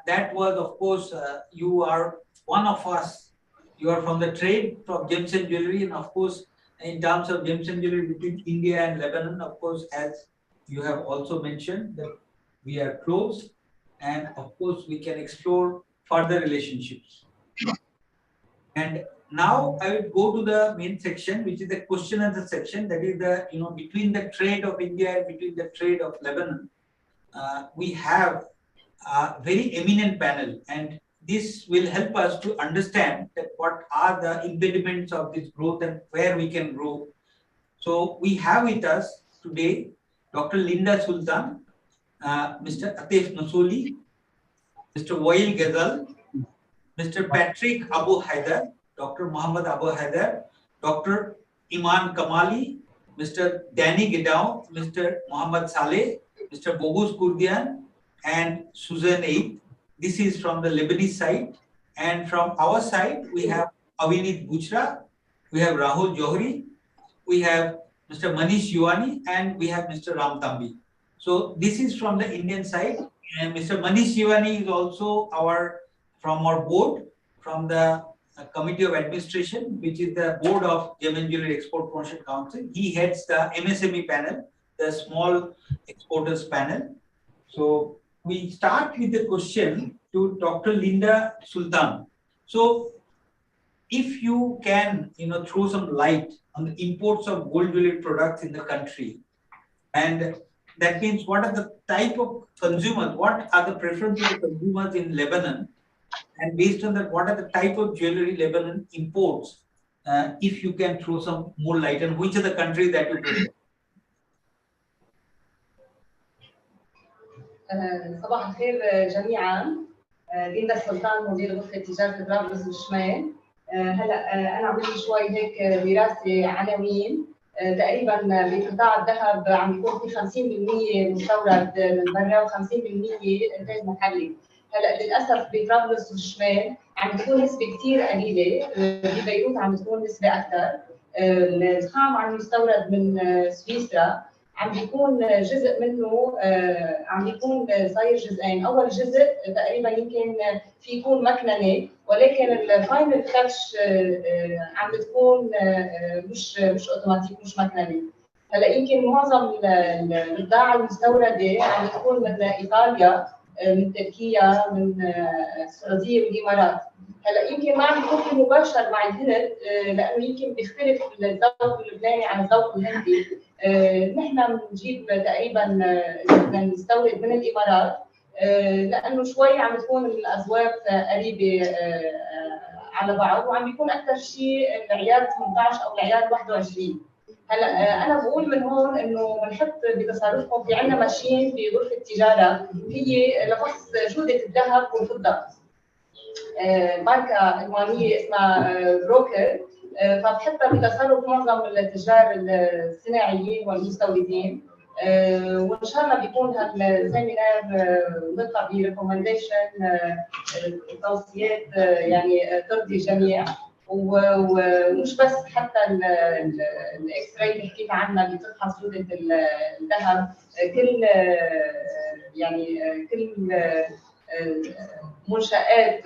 That was, of course, you are one of us. You are from the trade from gems and jewelry, and of course, in terms of gems and jewelry between India and Lebanon, of course, as you have also mentioned, that we are close, and of course, we can explore further relationships. And now I will go to the main section, which is the question answer section. That is the between the trade of India and between the trade of Lebanon. We have a very eminent panel, and this will help us to understand that what are the impediments of this growth and where we can grow. So we have with us today Dr. Linda Sultan, Mr. Atif Nasoli, Mr. Wael Ghazal, Mr. Patrick Abu Haider, Dr. Muhammad Abu Haider, Dr. Iman Kamali, Mr. Danny Gedau, Mr. Muhammad Saleh, Mr. Bogus Kurdian, and Susan Aid. This is from the Lebanese side. And from our side, we have Avinit Buchra, we have Rahul Johri, we have Mr. Manish Yuani, and we have Mr. Ram Tambi. So this is from the Indian side. And Mr. Manish Yuani is also from our board, from the Committee of Administration, which is the board of Gem and Jewelry Export Promotion Council. He heads the MSME panel, the small exporters panel. So we start with the question to Dr. Linda Sultan. So if you can, throw some light on the imports of gold jewelry products in the country, and that means what are the type of consumers, what are the preferences of consumers in Lebanon, and based on that, what are the type of jewelry Lebanon imports? If you can throw some more light on which are the countries that you prefer. صباح الخير جميعا. ليندا سلطان مدير غرفة تجارة طرابلس والشمال. هلا أنا عم بجي شوي هيك دراسة عناوين. تقريبا بقطاع الذهب عم يكون في 50% مستورد من برا و50% إنتاج محلي. هلا للأسف بطرابلس والشمال عم تكون نسبة كثير قليلة، ببيروت عم تكون نسبة أكثر. الخام عم يستورد من سويسرا، عم بيكون جزء منه عم بيكون صاير جزئين، اول جزء تقريبا يمكن في يكون مكننه، ولكن الفاينل تاتش عم بتكون مش اوتوماتيك، مش مكننه. هلا يمكن معظم البضاعه المستورده عم بتكون من ايطاليا، من تركيا، من السعوديه والامارات. هلا يمكن ما عم يكون في مباشر مع الهند، لانه يمكن بيختلف الذوق اللبناني عن الذوق الهندي. نحن بنجيب تقريبا بدنا نستورد من الامارات، لانه شوي عم تكون الاذواق قريبه على بعض، وعم بيكون اكثر شيء العيار 18 او العيار 21. هلا انا بقول من هون انه بنحط بتصرفكم في عندنا ماشين بغرفه التجاره هي لفحص جوده الذهب والفضه. ماركه المانيه اسمها بروكر، فبحطها بتصرف معظم التجار الصناعيين والمستوردين، وان شاء الله بيكون هالسيمينار نطلع بريكومنديشن توصيات يعني ترضي الجميع، ومش بس حتى الاكس راي اللي حكيت عنها اللي بتفحص جوده الذهب، كل كل منشآت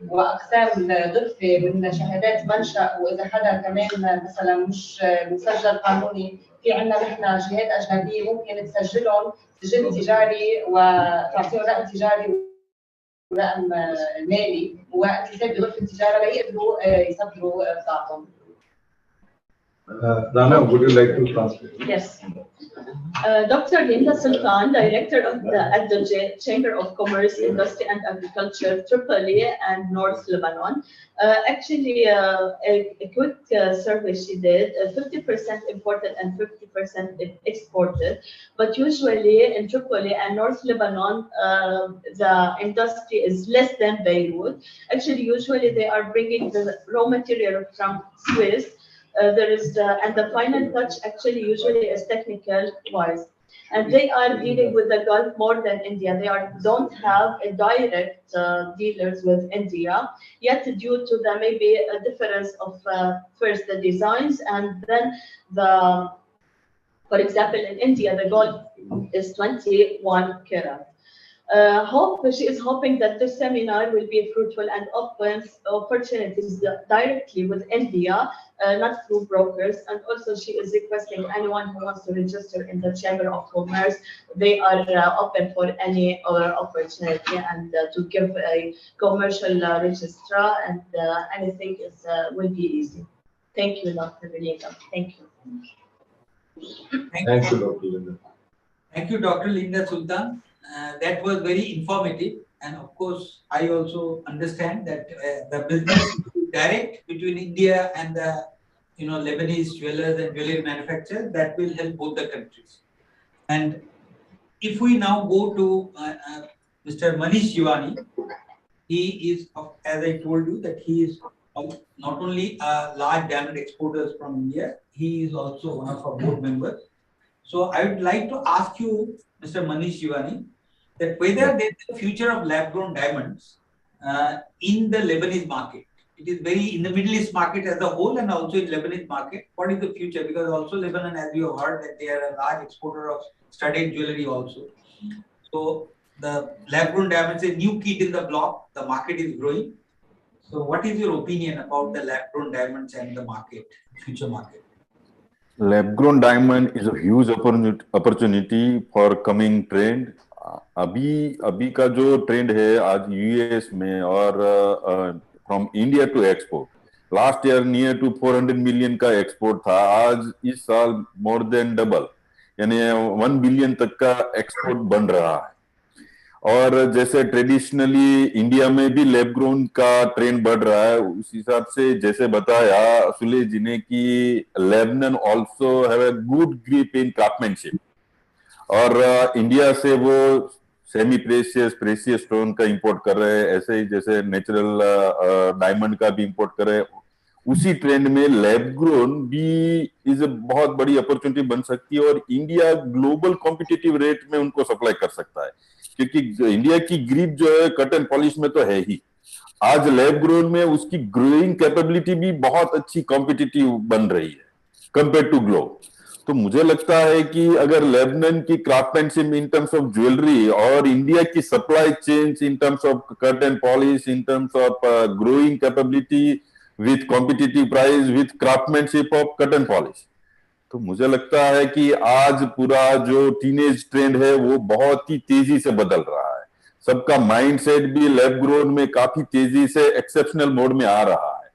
واقسام غرفه من شهادات منشأ، واذا حدا كمان مثلا مش مسجل قانوني، في عندنا نحن جهات اجنبيه ممكن تسجلهم سجل تجاري وتعطيهم رقم تجاري ورقم مالي وانتساب بغرفه التجاره ليقدروا يصدروا بضاعتهم. Rana, would you like to translate? Yes. Dr. Linda Sultan, Director at the Chamber of Commerce, Industry and Agriculture, Tripoli and North Lebanon. Actually, a quick survey she did, 50% imported and 50% exported. But usually in Tripoli and North Lebanon, the industry is less than Beirut. Actually, usually they are bringing the raw material from Swiss. There is and the final touch actually usually is technical wise, and they are dealing with the Gulf more than India. They don't have a direct dealers with India yet, due to the maybe a difference of first the designs and then the, for example, in India the gold is 21 karat. She is hoping that this seminar will be fruitful and opens opportunities directly with India, not through brokers. And also, she is requesting anyone who wants to register in the Chamber of Commerce, they are open for any other opportunity and to give a commercial registrar, and anything is will be easy. Thank you, Dr. Linda. Thank you. Thank you, Dr. Linda. Thank you, Dr. Linda Sultan. That was very informative, and of course, I also understand that the business is direct between India and the Lebanese jewelers and jewelry manufacturers, that will help both the countries. And if we now go to Mr. Manish Jivani, he is, as I told you, that he is not only a large diamond exporter from India, he is also one of our board members. So I would like to ask you, Mr. Manish Jivani, that whether there is a future of lab-grown diamonds in the Lebanese market. It is very in the Middle East market as a whole and also in Lebanese market. What is the future? Because also Lebanon, as you have heard, that they are a large exporter of studded jewelry also. So the lab-grown diamonds is a new kid in the block. The market is growing. So what is your opinion about the lab-grown diamonds and the market, future market? Lab-grown diamond is a huge opportunity for coming trend. अभी का जो trend है आज US में और from India to export last year near to 400 million का export था, आज इस साल मोर देन डबल यानी 1 बिलियन तक का एक्सपोर्ट बन रहा है। और जैसे ट्रेडिशनली इंडिया में भी लैब ग्रोन का ट्रेंड बढ़ रहा है, उस हिसाब से जैसे बताया सुले जी ने कि Lebanon also have a good grip in craftsmanship और इंडिया से वो सेमी प्रेशियस स्टोन का इंपोर्ट कर रहे हैं, ऐसे ही जैसे नेचुरल डायमंड का भी इंपोर्ट कर रहे हैं। उसी ट्रेंड में लैब ग्रोन भी इज अ बहुत बड़ी अपॉर्चुनिटी बन सकती है और इंडिया ग्लोबल कॉम्पिटिटिव रेट में उनको सप्लाई कर सकता है, क्योंकि इंडिया की ग्रिप जो है कट एंड पॉलिश में तो है ही, आज लैब ग्रोन में उसकी ग्रोइंग कैपेबिलिटी भी बहुत अच्छी कॉम्पिटिटिव बन रही है कंपेयर टू ग्लोब। तो मुझे लगता है कि अगर लेबनान की craftsmanship in terms of jewellery और इंडिया की supply chain in terms of cut and polish, in terms of growing capability with competitive price, with craftsmanship of cut and polish, तो मुझे लगता है कि आज पूरा जो टीनेज ट्रेंड है वो बहुत ही तेजी से बदल रहा है। सबका माइंडसेट भी लैब ग्रोन में काफी तेजी से एक्सेप्शनल मोड में आ रहा है।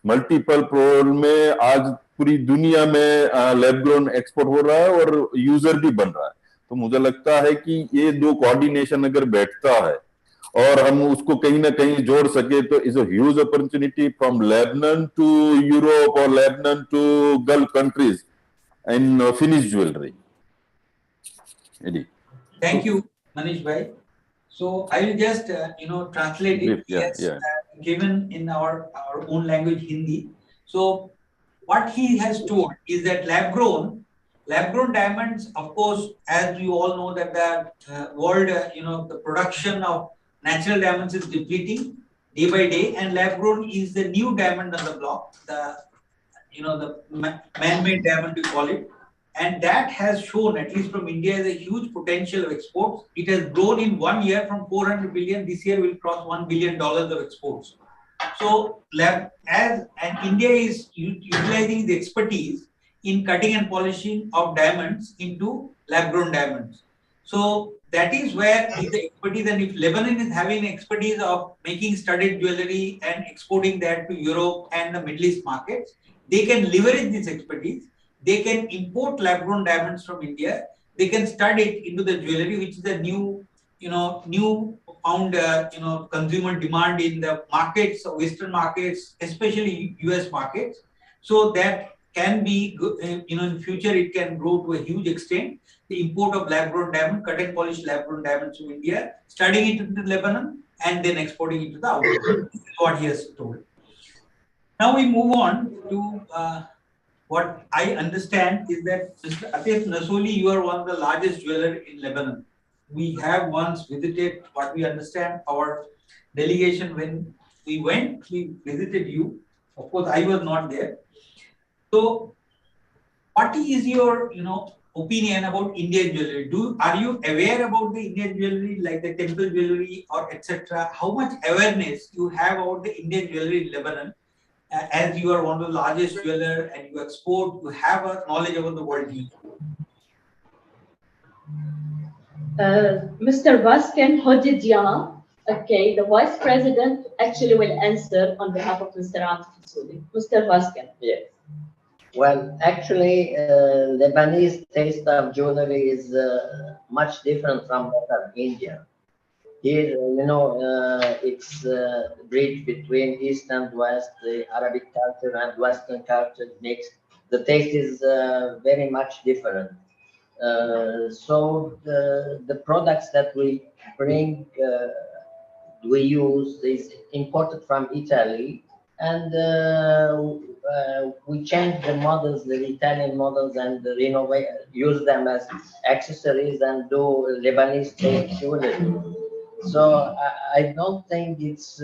मल्टीपल प्रोल में आज पूरी दुनिया में लैब ग्रोन एक्सपोर्ट हो रहा है और यूजर भी बन रहा है। तो मुझे लगता है कि ये दो कोऑर्डिनेशन अगर बैठता है और हम उसको कहीं ना कहीं जोड़ सके तो is a huge opportunity from Lebanon to Europe और Lebanon to Gulf countries in finish jewellery. Thank you, Manish bhai. So I will just translate it. Yes, given in our own language, Hindi. So what he has told is that lab-grown diamonds, of course, as you all know, that the world, the production of natural diamonds is depleting day by day, and lab-grown is the new diamond on the block, the man-made diamond we call it, and that has shown, at least from India, is a huge potential of exports. It has grown in 1 year from 400 billion. This year will cross $1 billion of exports. So, India is utilizing the expertise in cutting and polishing of diamonds into lab-grown diamonds. So that is where is the expertise, and if Lebanon is having expertise of making studded jewelry and exporting that to Europe and the Middle East markets, they can leverage this expertise. They can import lab-grown diamonds from India. They can stud it into the jewelry, which is a new found consumer demand in the markets, Western markets, especially US markets. So that can be good, in future it can grow to a huge extent. The import of lab-grown diamond, cut and polished lab-grown diamonds from India, studying it into Lebanon, and then exporting it to the outer world. This is what he has told. Now we move on to what I understand is that Mr. Atif Nasoli, you are one of the largest jeweler in Lebanon. We have once visited, what we understand, our delegation when we went, we visited you. Of course, I was not there. So, what is your, opinion about Indian jewelry? Are you aware about the Indian jewelry, like the temple jewelry or etc.? How much awareness you have about the Indian jewelry in Lebanon? As you are one of the largest jeweler and you export, you have a knowledge about the world. Mr. Vasken Hodidia, okay, the Vice President actually will answer on behalf of Mr. Atif Nasoli. Mr. Vasken. Yes. Well, actually, Lebanese taste of jewelry is much different from that of India. Here, it's a bridge between East and West, the Arabic culture and Western culture mixed. The taste is very much different. So the products that we bring, we use is imported from Italy, and we change the models, the Italian models, and renovate, use them as accessories and do Lebanese taste jewelry. So I don't think there's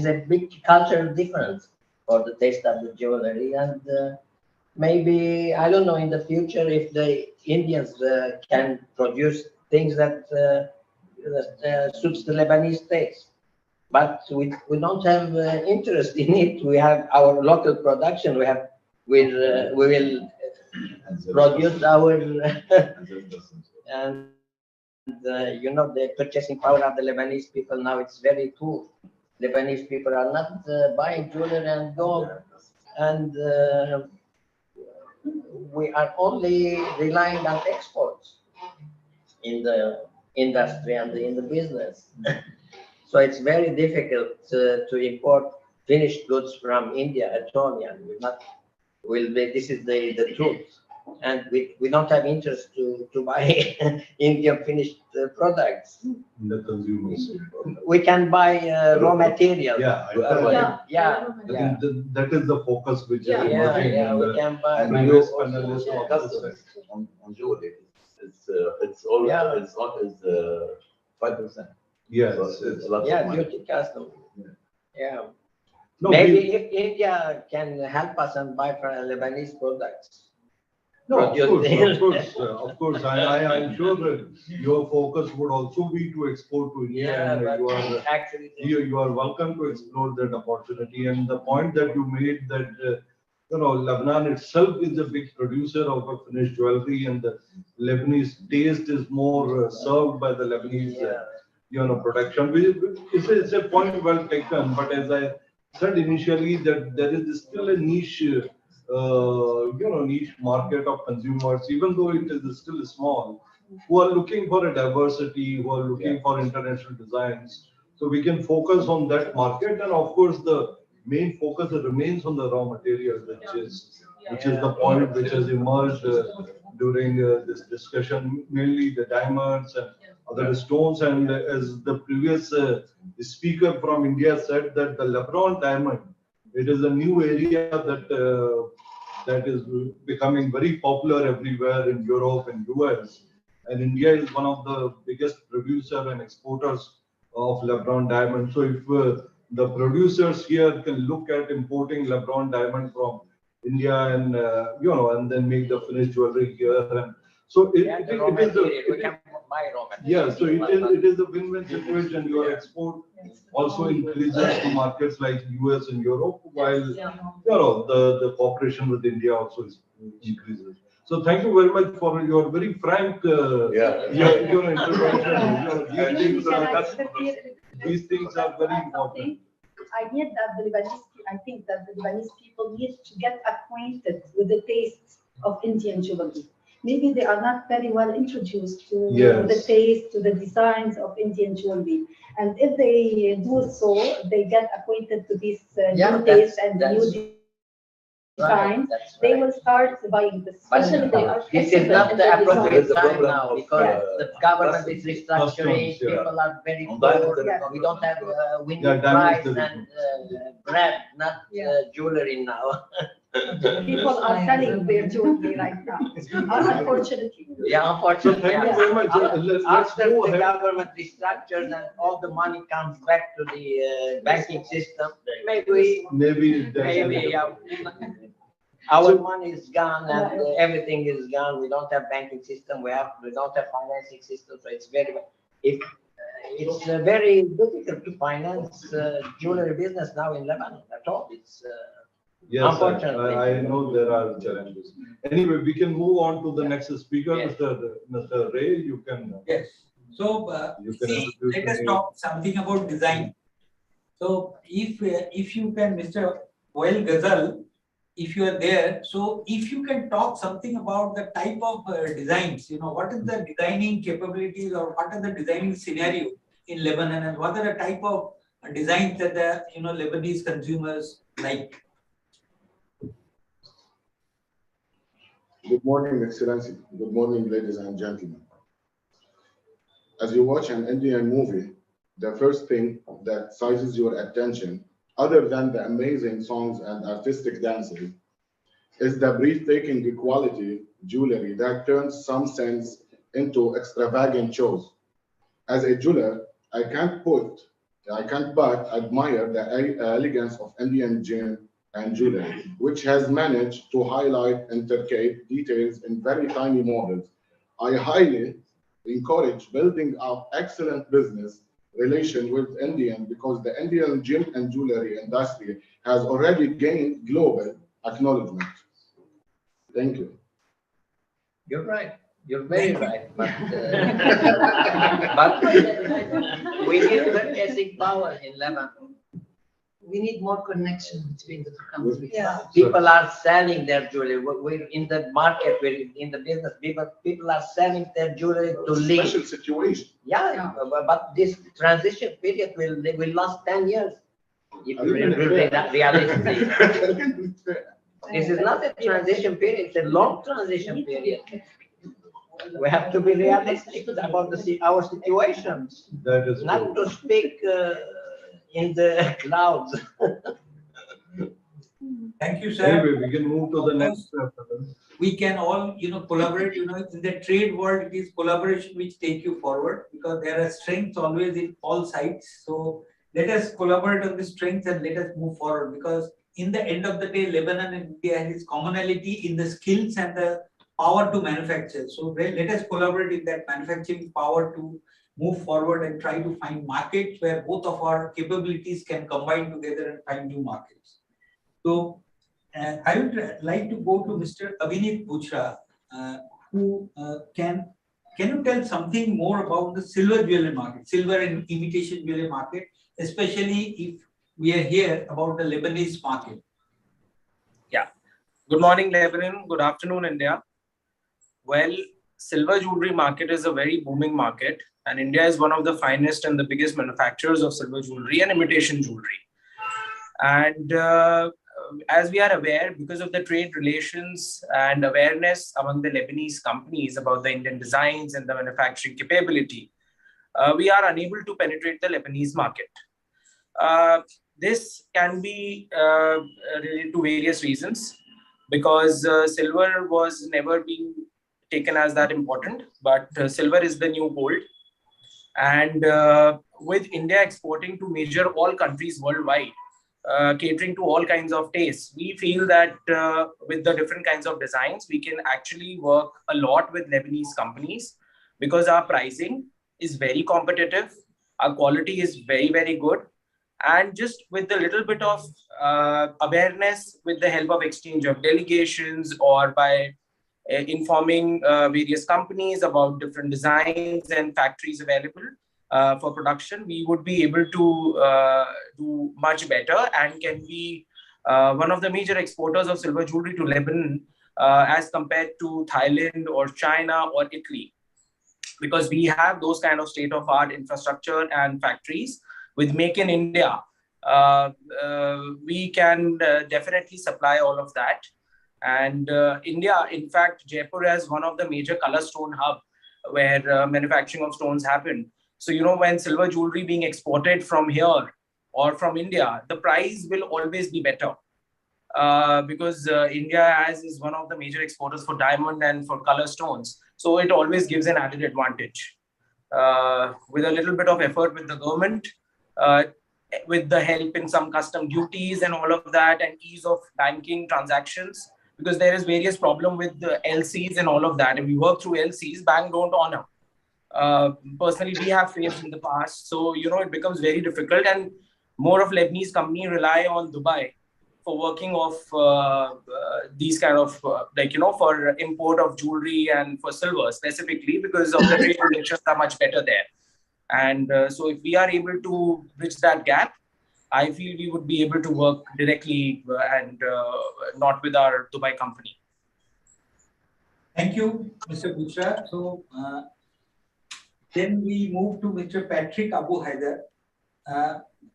a big cultural difference for the taste of the jewelry, and maybe, I don't know, in the future if the Indians can produce things that suits the Lebanese taste. But we don't have interest in it. We have our local production. We will produce our and the purchasing power of the Lebanese people now, it's very poor. Lebanese people are not buying jewelry and gold, and we are only relying on exports in the industry and in the business. So it's very difficult to import finished goods from India at all. And this is the truth. And we don't have interest to buy Indian finished products. The consumers. We can buy raw materials. Yeah, Yeah. That is the focus which is emerging. Yeah, we can buy. Previous panelists also said. On jewelry, it's all it's not 5%. Yes, So it's a lot of money. Duty custom. Yeah. No, Maybe if India can help us and buy from Lebanese products. No, of course. I'm sure that your focus would also be to export to India, and you are welcome to explore that opportunity. And the point that you made that Lebanon itself is a big producer of a finished jewelry, and the Lebanese taste is more served by the Lebanese production. It's a point well taken. But as I said initially, that there is still a niche. Niche market of consumers, even though it is still small, who are looking for a diversity, who are looking for international designs. So we can focus on that market, and of course the main focus remains on the raw material, which is the point which has emerged during this discussion, mainly the diamonds and other stones. And as the previous speaker from India said, that the Lebanon diamond, it is a new area that is becoming very popular everywhere in Europe and US. And India is one of the biggest producer and exporters of Lebanon diamond. So if the producers here can look at importing Lebanon diamond from India and and then make the finished jewelry here, and so it is a win-win situation. Your export also increases to markets like US and Europe, while the cooperation with India also increases. So thank you very much for your very frank your intervention. These things are very important. I think that the Lebanese people need to get acquainted with the tastes of Indian jewelry. Maybe they are not very well introduced to the taste, to the designs of Indian jewelry. And if they do so, they get acquainted to these new tastes and new designs, they will start buying this. Especially this is not the appropriate time now because the government is restructuring, people are very poor, we don't have winning price and bread, not jewelry now. People are selling their jewelry right now, unfortunately. Yeah, unfortunately. Thank you very much. After the government restructures and all the money comes back to the banking system, maybe our money is gone and everything is gone. We don't have banking system. We don't have financing system. So it's very it's very difficult to finance jewelry business now in Lebanon at all. It's yes, unfortunately. I know there are challenges. Anyway, we can move on to the next speaker, Mr. Ray. You can. Yes. So let us talk something about design. So if you can, Mr. Wael Ghazal, if you are there, so if you can talk something about the type of designs, what is the designing capabilities or what are the designing scenario in Lebanon and what are the type of designs that the Lebanese consumers like? Good morning, Excellency. Good morning, ladies and gentlemen. As you watch an Indian movie, the first thing that seizes your attention, other than the amazing songs and artistic dances, is the breathtaking quality jewelry that turns some scenes into extravagant shows. As a jeweler, I can't but admire the elegance of Indian gem and jewelry, which has managed to highlight intricate details in very tiny models. I highly encourage building up excellent business relation with Indian because the Indian gem and jewelry industry has already gained global acknowledgement. Thank you. You're right. You're very right. But we need purchasing power in Lebanon. We need more connection between the two countries. Yeah. People are selling their jewelry. We're in the market, we're in the business. People are selling their jewelry to live. Special situation. Yeah, but this transition period will last 10 years. If realistically. This is not a transition period, it's a long transition period. We have to be realistic about our situations. That is not true. To speak in the clouds. Thank you, sir. Anyway, we can move to the next. We can all, collaborate. In the trade world, it is collaboration which take you forward because there are strengths always in all sides. So let us collaborate on the strengths and let us move forward because in the end of the day, Lebanon and India has its commonality in the skills and the power to manufacture. So let us collaborate in that manufacturing power to move forward and try to find markets where both of our capabilities can combine together and find new markets. So I would like to go to Mr. Abhinit Buchra, who can you tell something more about the silver jewelry market, silver and imitation jewelry market, especially if we are here about the Lebanese market? Yeah. Good morning, Lebanon. Good afternoon, India. Well, silver jewelry market is a very booming market, and India is one of the finest and the biggest manufacturers of silver jewelry and imitation jewelry. And as we are aware, because of the trade relations and awareness among the Lebanese companies about the Indian designs and the manufacturing capability, we are unable to penetrate the Lebanese market. This can be related to various reasons because silver was never being taken as that important, but silver is the new gold. And with India exporting to major all countries worldwide, catering to all kinds of tastes, we feel that with the different kinds of designs, we can actually work a lot with Lebanese companies because our pricing is very competitive, our quality is very, very good. And just with a little bit of awareness with the help of exchange of delegations or by informing various companies about different designs and factories available, for production, we would be able to do much better and can be one of the major exporters of silver jewelry to Lebanon as compared to Thailand or China or Italy, because we have those kind of state-of-art infrastructure and factories. With Make in India, we can definitely supply all of that. And India, in fact, Jaipur has one of the major color stone hub where manufacturing of stones happen. So, you know, when silver jewelry being exported from here or from India, the price will always be better. Because India is one of the major exporters for diamond and for color stones. So it always gives an added advantage. With a little bit of effort with the government, with the help in some custom duties and all of that, and ease of banking transactions, because there is various problem with the LCs and all of that. If we work through LCs, bank don't honor. Personally, we have faced in the past. So, you know, it becomes very difficult, and more of Lebanese company rely on Dubai for working of these kind of like, you know, for import of jewelry and for silver specifically, because of the trade relations are much better there. And so if we are able to bridge that gap, I feel we would be able to work directly and not with our Dubai company. Thank you, Mr. Bushra. So then we move to Mr. Patrick Abu Haider.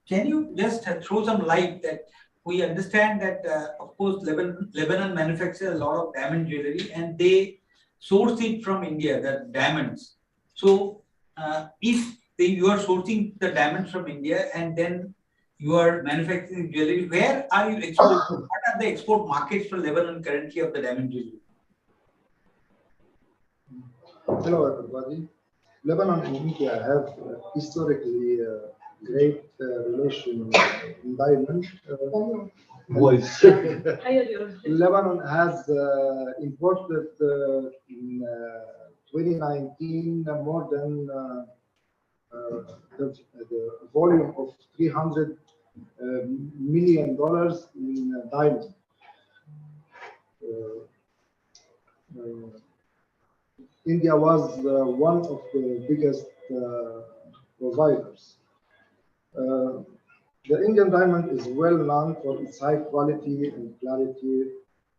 Can you just throw some light that we understand that, of course, Lebanon manufactures a lot of diamond jewelry and they source it from India, the diamonds. So if you are sourcing the diamonds from India and then you are manufacturing jewelry, where are you exporting? What are the export markets for Lebanon currently of the diamond jewelry? Hello, everybody. Lebanon and India have historically great relation in diamond. Lebanon has imported in 2019 more than the volume of $300 million in diamond. India was one of the biggest providers. The Indian diamond is well known for its high quality and clarity.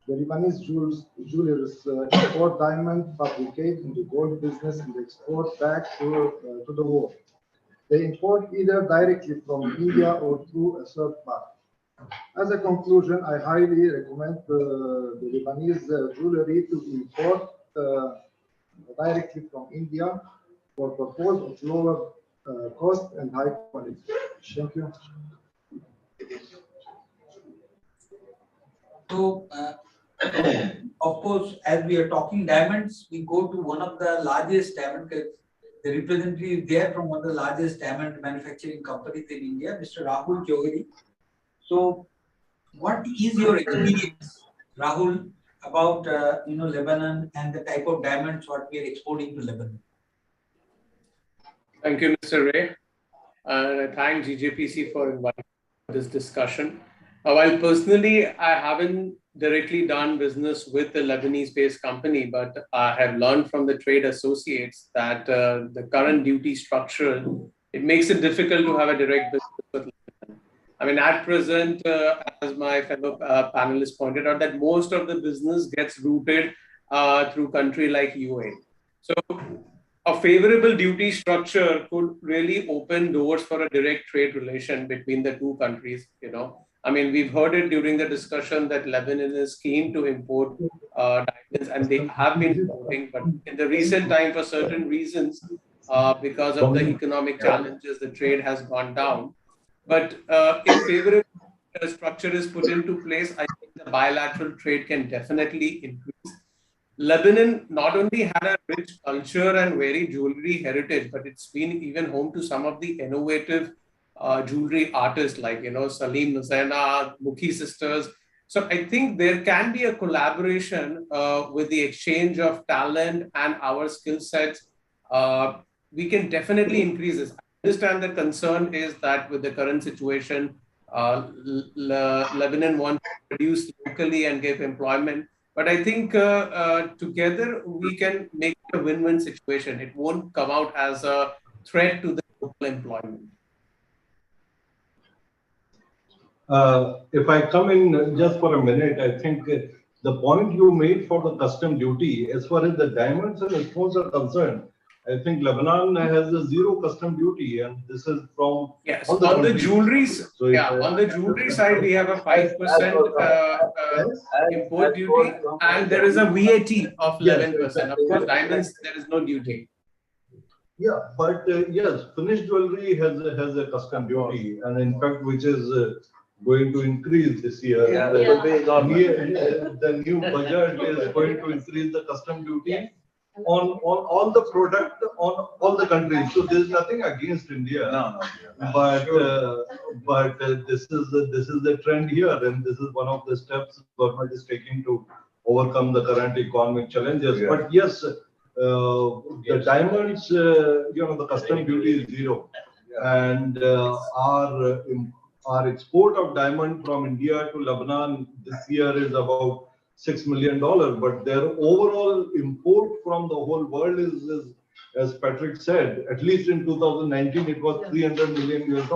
The Lebanese jewelers import diamond, fabricate in the gold business, and export back to the world. They import either directly from India or through a third party. As a conclusion, I highly recommend the Lebanese jewelry to import directly from India for purpose of lower cost and high quality. Thank you. So, of course, as we are talking diamonds, we go to one of the largest diamond, the representative there from one of the largest diamond manufacturing companies in India, Mr. Rahul Johari. So, what is your experience, Rahul, about Lebanon and the type of diamonds what we are exporting to Lebanon? Thank you, Mr. Ray. And I thank GJPC for inviting this discussion. While personally, I haven't directly done business with a Lebanese-based company, but I have learned from the trade associates that the current duty structure, it makes it difficult to have a direct business with Lebanon. I mean, at present, as my fellow panelists pointed out, that most of the business gets routed through country like UAE. So a favorable duty structure could really open doors for a direct trade relation between the two countries, you know. I mean, we've heard it during the discussion that Lebanon is keen to import diamonds, and they have been importing, but in the recent time, for certain reasons, because of the economic challenges, the trade has gone down. But if favorable structure is put into place, I think the bilateral trade can definitely increase. Lebanon not only had a rich culture and very jewelry heritage, but it's been even home to some of the innovative jewelry artists like, you know, Salim Nusaina, Mukhi sisters. So I think there can be a collaboration with the exchange of talent and our skill sets. We can definitely increase this. I understand the concern is that with the current situation, Lebanon wants to produce locally and give employment. But I think together we can make it a win-win situation. It won't come out as a threat to the local employment. If I come in just for a minute, I think the point you made for the custom duty, as far as the diamonds and exports are concerned, I think Lebanon has a zero custom duty, and this is from yes. all the On the countries. jewelries, So on the jewelry side, we have a 5% import duty, and there is a VAT of 11%. Of course, diamonds, there is no duty. Yeah, but yes, finished jewelry has a custom duty, and in fact, which is going to increase this year. Yeah, the new budget is going to increase the custom duty on all the product on all the countries. So there's nothing against India. No. But this is the trend here, and this is one of the steps government is taking to overcome the current economic challenges. Yeah. But yes. The diamonds, the custom duty is zero, and our export of diamond from India to Lebanon this year is about $6 million. But their overall import from the whole world is, as Patrick said, at least in 2019 it was $300 million US.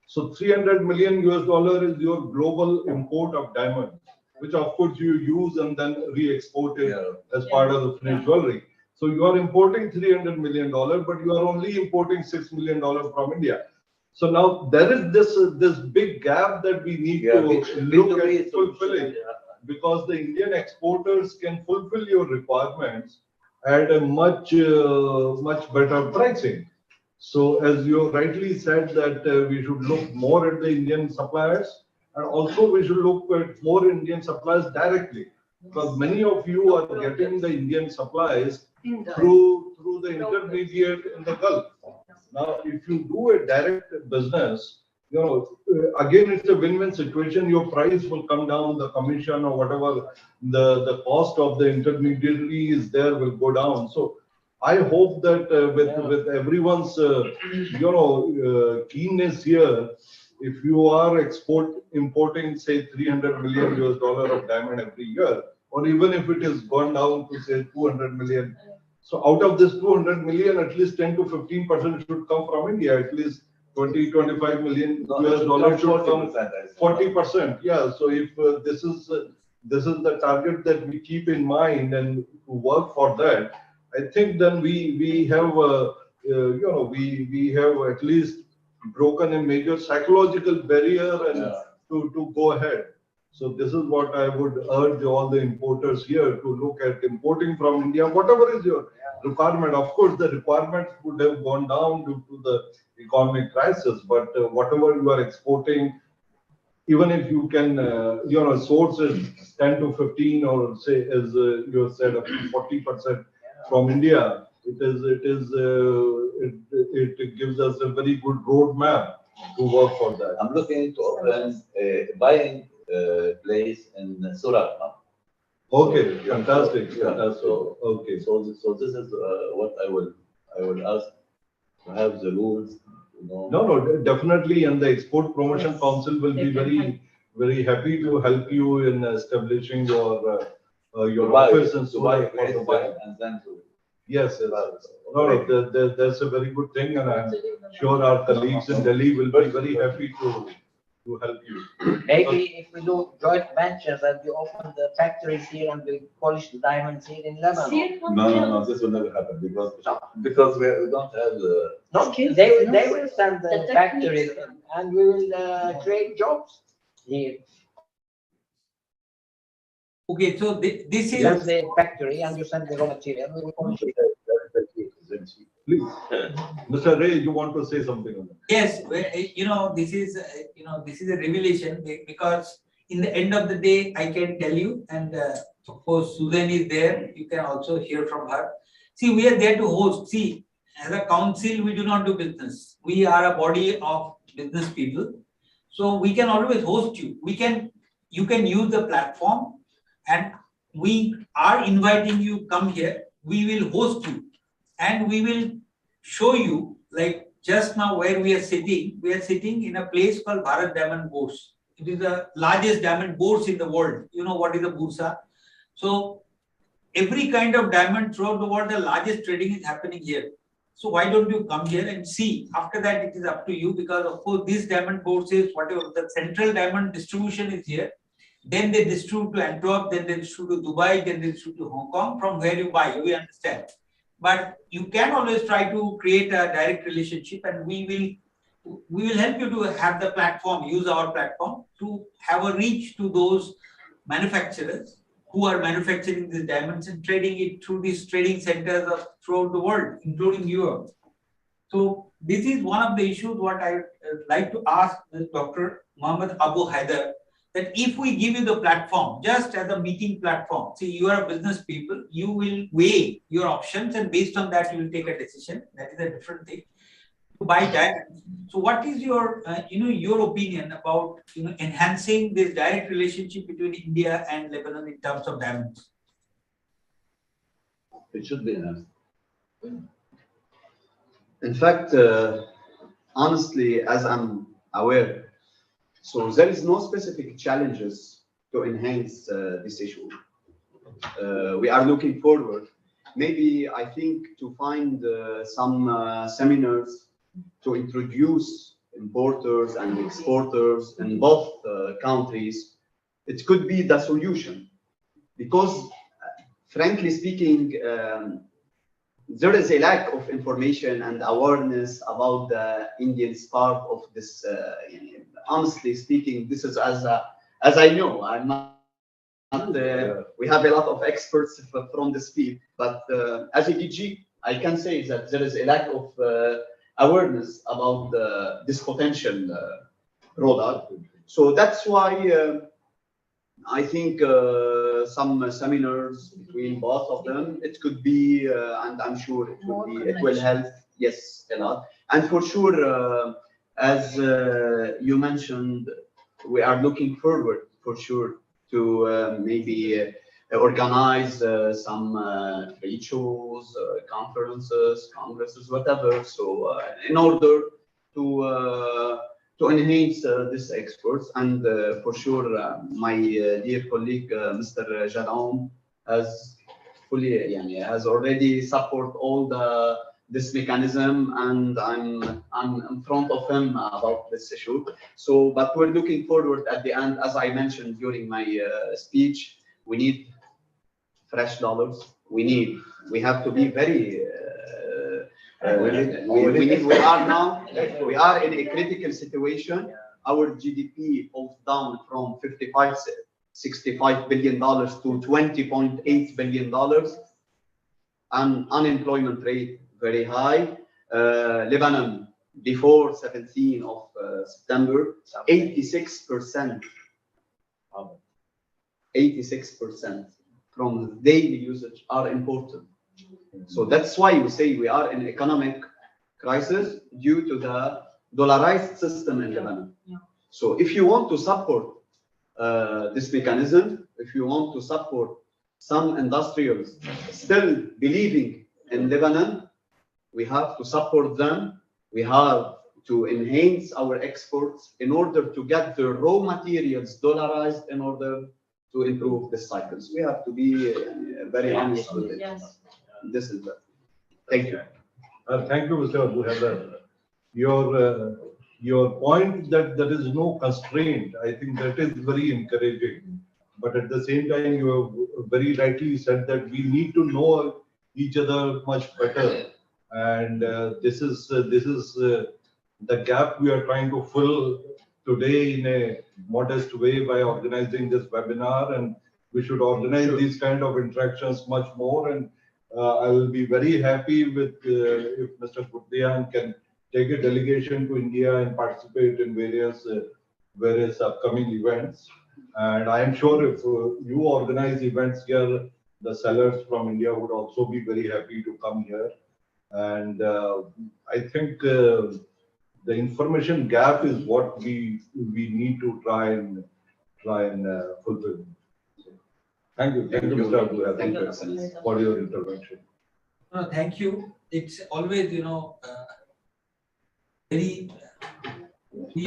So $300 million US is your global import of diamond, which of course you use and then re-export it as part of the finished jewelry. So you are importing $300 million, but you are only importing $6 million from India. So now there is this big gap that we need to look at fulfilling, because the Indian exporters can fulfill your requirements at a much better pricing. So as you rightly said that we should look more at the Indian suppliers, and also we should look at more Indian suppliers directly, because many of you are getting the Indian supplies through the intermediate in the Gulf. Now, if you do a direct business, again, it's a win-win situation. Your price will come down, the commission or whatever the cost of the intermediary is there will go down. So I hope that with everyone's keenness here, if you are importing say $300 million US of diamond every year, or even if it is gone down to say 200 million, so out of this 200 million, at least 10 to 15% should come from India. At least 20-25 million US should come. 40%. Yeah. So if this is the target that we keep in mind and to work for that, I think then we have we have at least broken a major psychological barrier and to go ahead. So this is what I would urge all the importers here to look at importing from India, whatever is your requirement. Of course, the requirements would have gone down due to the economic crisis, but whatever you are exporting, even if you can, source is 10 to 15 or say, as you said, up to 40% from India, it gives us a very good roadmap to work for that. I'm looking to open a buying place in Surat. Okay, fantastic. Fantastic. Okay. So this is what I will ask to have the rules. No, definitely, and the Export Promotion Council will be very happy to help you in establishing your office and Surat for the buy. Yes. No, that's a very good thing, and I'm sure our colleagues in Delhi will be very happy to help you. Maybe if we do joint ventures and we open the factories here and we polish the diamonds here in Lebanon. No, this will never happen because we don't have the. No, they will send the factories and we will create jobs here. Okay, so this is the factory and you send the raw material. We will polish it. Please, Mr. Ray, you want to say something on that? Yes, this is a revelation, because in the end of the day, I can tell you, and of course Susan is there. You can also hear from her. See, we are there to host. See, as a council, we do not do business. We are a body of business people, so we can always host you. You can use the platform, and we are inviting you. Come here. We will host you. And we will show you, like just now where we are sitting in a place called Bharat Diamond Bourse. It is the largest diamond bourse in the world. You know what is a bursa? So every kind of diamond throughout the world, the largest trading is happening here. So why don't you come here and see? After that, it is up to you, because of course these diamond bourses, whatever the central diamond distribution is here. Then they distribute to Antwerp, then they distribute to Dubai, then they distribute to Hong Kong, from where you buy, we understand. But you can always try to create a direct relationship, and we will help you to have the platform, use our platform to have a reach to those manufacturers who are manufacturing these diamonds and trading it through these trading centers of throughout the world, including Europe. So this is one of the issues what I like to ask Dr. Mohammed Abu Haider, that if we give you the platform just as a meeting platform, see, you are a business people, you will weigh your options, and based on that you will take a decision. That is a different thing. To buy diamonds. So what is your your opinion about enhancing this direct relationship between India and Lebanon in terms of diamonds? It should be enhanced. In fact, honestly, as I'm aware, so there is no specific challenges to enhance this issue. We are looking forward. Maybe I think to find some seminars to introduce importers and exporters in both countries, it could be the solution. Because, frankly speaking, there is a lack of information and awareness about the Indians part of this. Honestly speaking, this is as I know. I'm not. We have a lot of experts from this field, but as a DG, I can say that there is a lack of awareness about this potential product. So that's why I think some seminars between both of them, it could be, and I'm sure it will help. Yes, a lot. And for sure, as you mentioned, we are looking forward for sure to maybe organize some trade shows, conferences, congresses, whatever. So in order to enhance these experts, and for sure, my dear colleague Mr. Jadon has fully, has already support all this mechanism, and I'm in front of him about this issue. So, but we're looking forward at the end, as I mentioned during my speech, we need fresh dollars. We have to be very. We are in a critical situation. Our GDP falls down from $65 billion to $20.8 billion, and unemployment rate very high. Lebanon, before 17th of September, 86% from daily usage are imported. So that's why we say we are in economic crisis due to the dollarized system in Lebanon. So if you want to support this mechanism, if you want to support some industrials still believing in Lebanon, we have to support them. We have to enhance our exports in order to get the raw materials dollarized in order to improve the cycles. We have to be very honest with it. Yes. This is that. Thank you. Thank you, Mr. Abu Haider. Your point that there is no constraint, I think that is very encouraging. But at the same time, you have very rightly said that we need to know each other much better, and this is the gap we are trying to fill today in a modest way by organizing this webinar, and we should organize these kind of interactions much more. And I will be very happy with if Mr. Kurdian can take a delegation to India and participate in various upcoming events. And I am sure if you organize events here, the sellers from India would also be very happy to come here. And I think the information gap is what we need to try and fulfill. Thank you, Mr. Abu Haider, for your intervention. No, thank you. It's always, we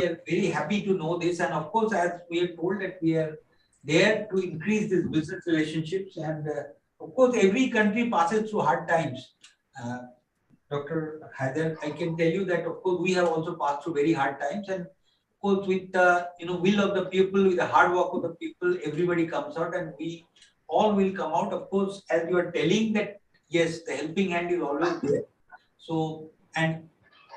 are very happy to know this, and of course, as we are told that we are there to increase these business relationships, and of course, every country passes through hard times. Dr. Haider, I can tell you that of course we have also passed through very hard times, and of course with the will of the people, with the hard work of the people, everybody comes out, and we all will come out. Of course, as you are telling that, yes, the helping hand is always there. So, and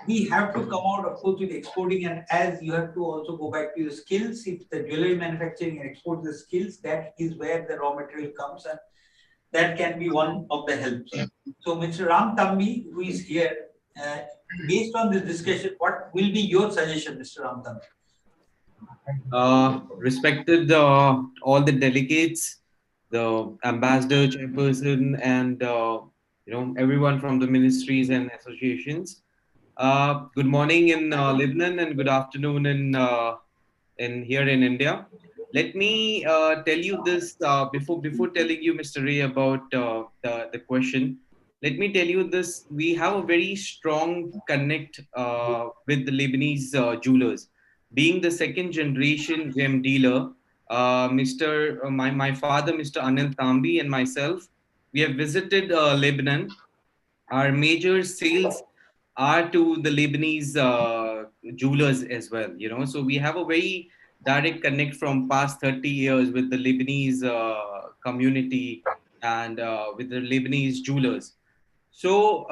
we have to come out, of course, with exporting, and as you have to also go back to your skills. If the jewelry manufacturing and export the skills, that is where the raw material comes, and that can be one of the helps. So, Mr. Ram Tambi, who is here, based on this discussion, what will be your suggestion, Mr. Ram Tambi? Respected all the delegates, the ambassador, chairperson, and everyone from the ministries and associations. Good morning in Lebanon and good afternoon in here in India. Let me tell you this before telling you, Mr. Ray, about the question. Let me tell you this: we have a very strong connect with the Lebanese jewelers. Being the second generation gem dealer, my father, Mr. Anil Tambi, and myself, we have visited Lebanon. Our major sales are to the Lebanese jewelers as well. So we have a very direct connect from past 30 years with the Lebanese community and with the Lebanese jewelers. So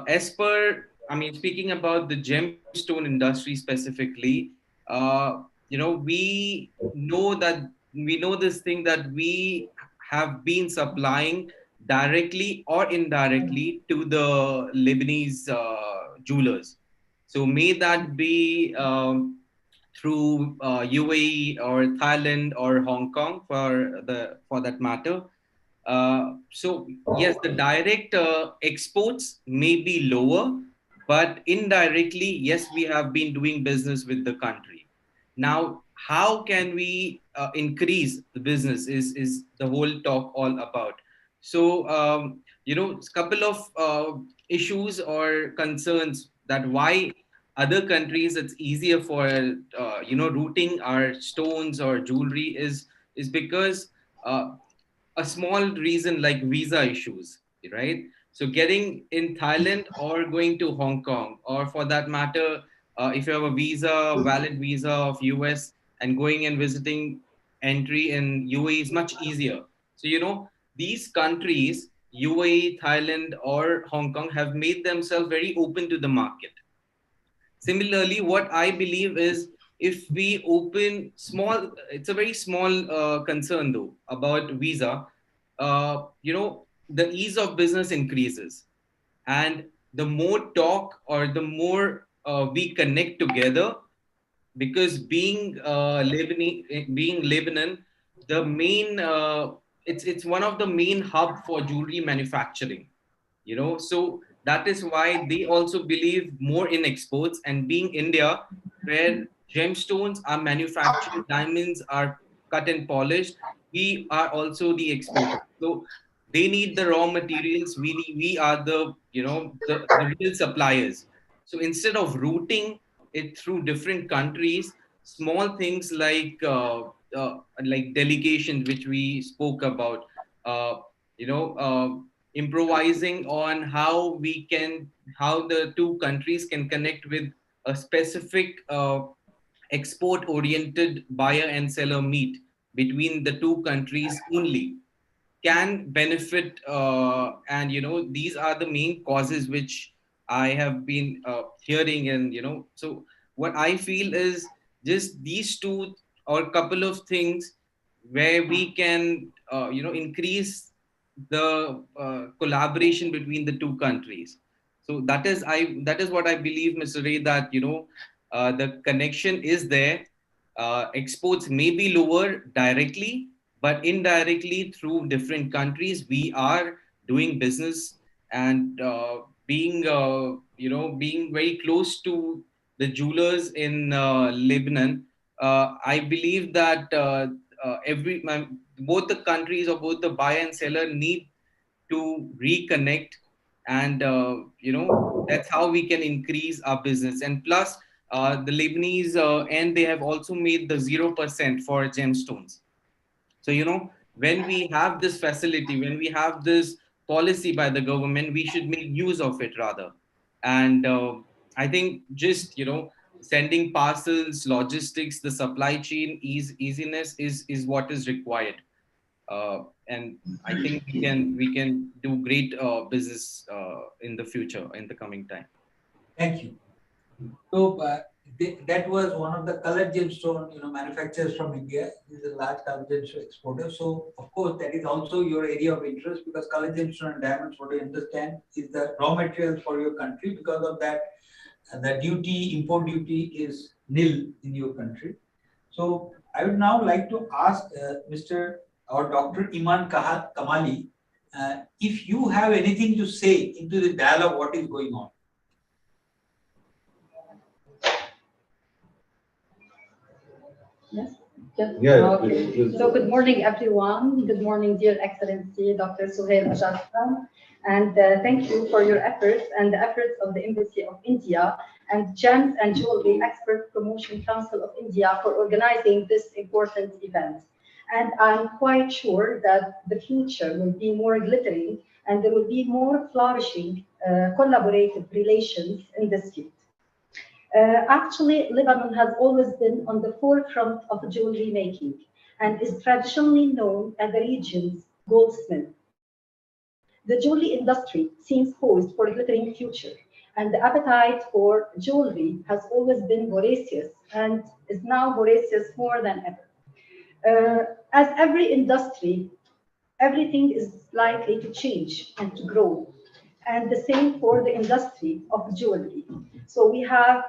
as per, speaking about the gemstone industry specifically, we know this thing that we have been supplying directly or indirectly to the Lebanese jewelers. So may that be through UAE or Thailand or Hong Kong for that matter. So yes, the direct exports may be lower, but indirectly, yes, we have been doing business with the country. Now, how can we increase the business is the whole talk all about. So, a couple of issues or concerns that why other countries it's easier for routing our stones or jewelry is because a small reason like visa issues, right? So getting in Thailand or going to Hong Kong, or for that matter, if you have a visa, valid visa of US, and going and visiting entry in UAE is much easier. So, these countries, UAE, Thailand, or Hong Kong, have made themselves very open to the market. Similarly, what I believe is if we open small, it's a very small concern though about visa, the ease of business increases. And the more talk or the more we connect together, because being Lebanon, the main, it's one of the main hub for jewelry manufacturing. So that is why they also believe more in exports, and being India, where gemstones are manufactured, diamonds are cut and polished, we are also the exporter. So they need the raw materials, we are the real suppliers. So instead of routing it through different countries, small things like delegations, which we spoke about, you know improvising on how the two countries can connect with a specific export oriented buyer and seller meet between the two countries only can benefit, and these are the main causes which I have been hearing. And so what I feel is just these two or couple of things where we can increase the collaboration between the two countries. So that is what I believe, Mr. Ray, that the connection is there. Exports may be lower directly, but indirectly through different countries we are doing business, and being very close to the jewelers in Lebanon. I believe that both the countries, or both the buyer and seller, need to reconnect, and that's how we can increase our business. And plus the Lebanese and they have also made the 0% for gemstones. So when we have this facility, when we have this policy by the government, we should make use of it rather. And I think just, sending parcels, logistics, the supply chain easiness is what is required. And I think we can do great business in the future, in the coming time. Thank you. So that was one of the colored gemstone, manufacturers from India. This is a large colored gemstone exporter. So of course that is also your area of interest, because colored gemstone and diamonds, what you understand, is the raw materials for your country. Because of that, the import duty is nil in your country. So I would now like to ask Mr. or Dr. Iman Kamali, if you have anything to say into the dialogue, what is going on. Yes. Yeah, Okay. please. So good morning, everyone. Good morning, dear Excellency, Dr. Suhail Ajaskan. And thank you for your efforts and the efforts of the Embassy of India and Gems and Jewelry Expert Promotion Council of India for organizing this important event. And I'm quite sure that the future will be more glittering and there will be more flourishing collaborative relations in this field. Actually, Lebanon has always been on the forefront of jewelry making and is traditionally known as the region's goldsmith. The jewelry industry seems poised for a glittering future, and the appetite for jewelry has always been voracious and is now voracious more than ever. As every industry, everything is likely to change and to grow, and the same for the industry of jewelry. So we have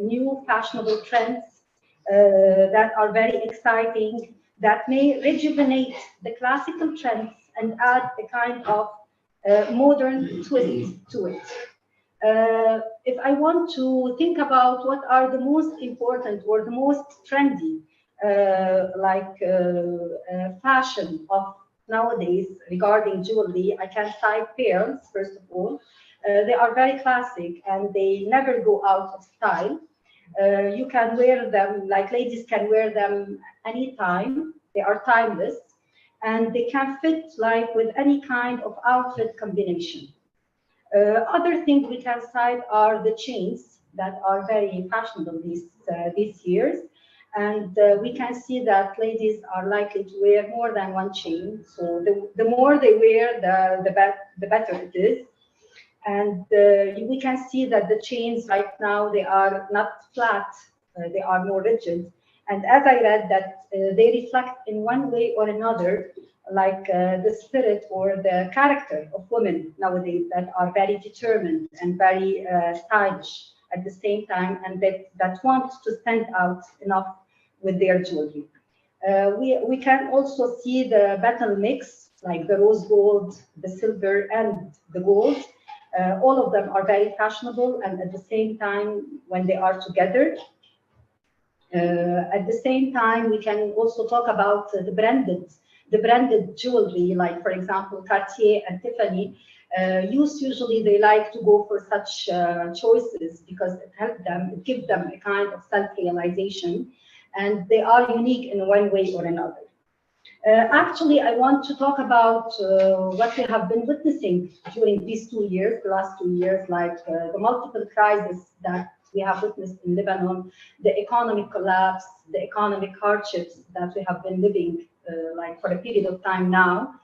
new fashionable trends that are very exciting, that may rejuvenate the classical trends and add a kind of modern twist to it. If I want to think about what are the most important or the most trendy fashion of nowadays regarding jewelry, I can cite pearls, first of all. They are very classic and they never go out of style. You can wear them, like ladies can wear them anytime. They are timeless and they can fit with any kind of outfit combination. Other things we can cite are the chains that are very fashionable these years. And we can see that ladies are likely to wear more than one chain. So the more they wear, the better it is. And we can see that the chains right now, they are not flat, they are more rigid. And as I read that they reflect in one way or another, the spirit or the character of women nowadays that are very determined and very stylish at the same time, and that want to stand out enough with their jewelry. We can also see the metal mix, like the rose gold, the silver, and the gold. All of them are very fashionable, and at the same time, when they are together, at the same time, we can also talk about the branded jewelry, like for example, Cartier and Tiffany. Usually they like to go for such choices because it gives them a kind of self-realization, and they are unique in one way or another. Actually, I want to talk about what we have been witnessing during these 2 years, the last 2 years, the multiple crises that we have witnessed in Lebanon, the economic collapse, the economic hardships that we have been living for a period of time now,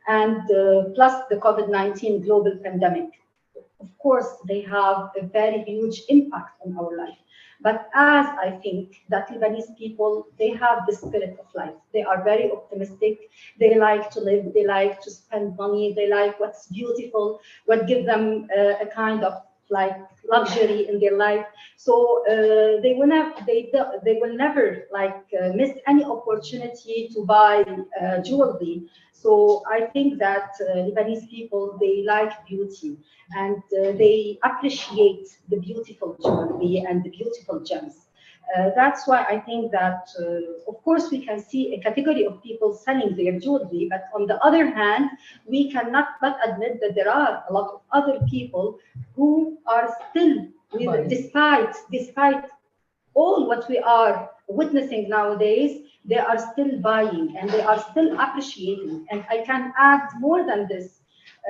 and plus the COVID-19 global pandemic. Of course, they have a very huge impact on our life. But as I think that Lebanese people, they have the spirit of life. They are very optimistic. They like to live. They like to spend money. They like what's beautiful, what gives them a kind of luxury in their life. So they will never miss any opportunity to buy jewelry. So I think that Lebanese people, they like beauty and they appreciate the beautiful jewelry and the beautiful gems. That's why I think that, of course, we can see a category of people selling their jewelry, but on the other hand, we cannot but admit that there are a lot of other people who are still, despite all what we are witnessing nowadays, they are still buying and they are still appreciating. And I can add more than this.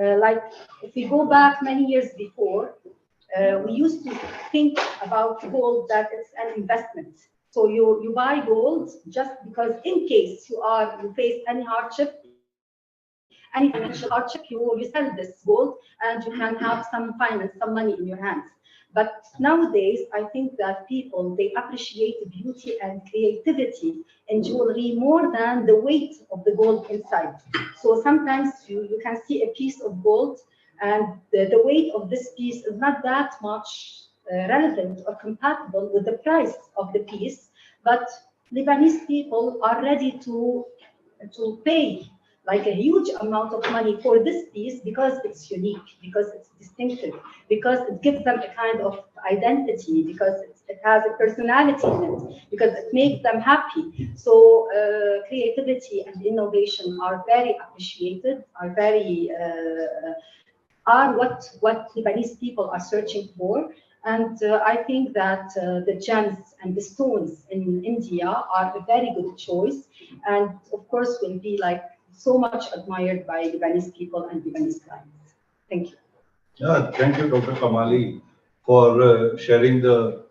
Like if we go back many years before, we used to think about gold that it's an investment. So you buy gold just because in case you face any hardship, any financial hardship, you sell this gold and you can have some finance, some money in your hands. But nowadays, I think that people, they appreciate the beauty and creativity in jewelry more than the weight of the gold inside. So sometimes you can see a piece of gold and the weight of this piece is not that much relevant or compatible with the price of the piece, but Lebanese people are ready to pay like a huge amount of money for this piece because it's unique, because it's distinctive, because it gives them a kind of identity, because it has a personality in it, because it makes them happy. So creativity and innovation are very appreciated, are what Lebanese people are searching for. And I think that the gems and the stones in India are a very good choice, and of course will be like so much admired by Lebanese people and Lebanese clients. Thank you. Yeah, thank you, Dr. Kamali, for sharing the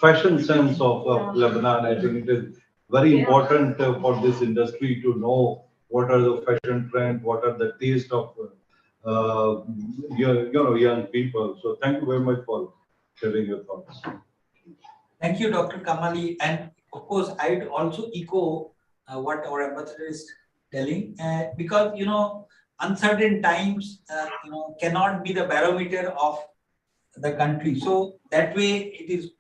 fashion sense of Lebanon. I think it is very important for this industry to know what are the fashion trends, what are the taste of young people. So thank you very much for sharing your thoughts. Thank you, Dr. Kamali. And of course, I would also echo what our ambassador is telling, because uncertain times cannot be the barometer of the country. So that way, it is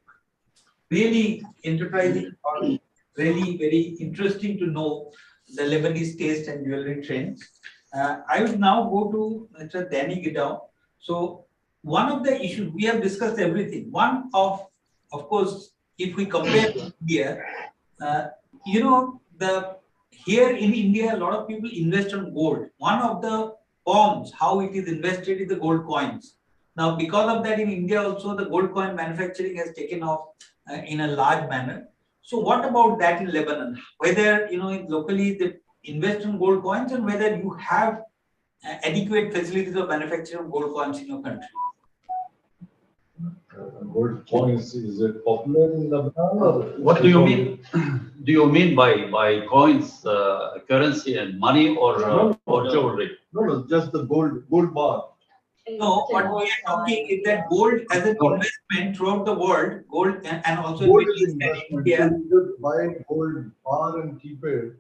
really enterprising or really very interesting to know the Lebanese taste and jewelry trends. I would now go to Mr. Danny Gidao. So one of the issues, we have discussed everything. One of course, if we compare India, here in India, a lot of people invest on gold. One of the forms how it is invested is the gold coins. Now, because of that, in India also, the gold coin manufacturing has taken off in a large manner. So what about that in Lebanon? Whether, locally they invest in gold coins and whether you have adequate facilities of manufacturing of gold coins in your country? Gold coins, is it popular in Lebanon? Or what do you mean? Do you mean by coins, currency and money, or jewelry? No, just the gold bar. No, what we are talking is that gold as an investment throughout the world, gold and also gold in India. So you just buy gold bar and keep it,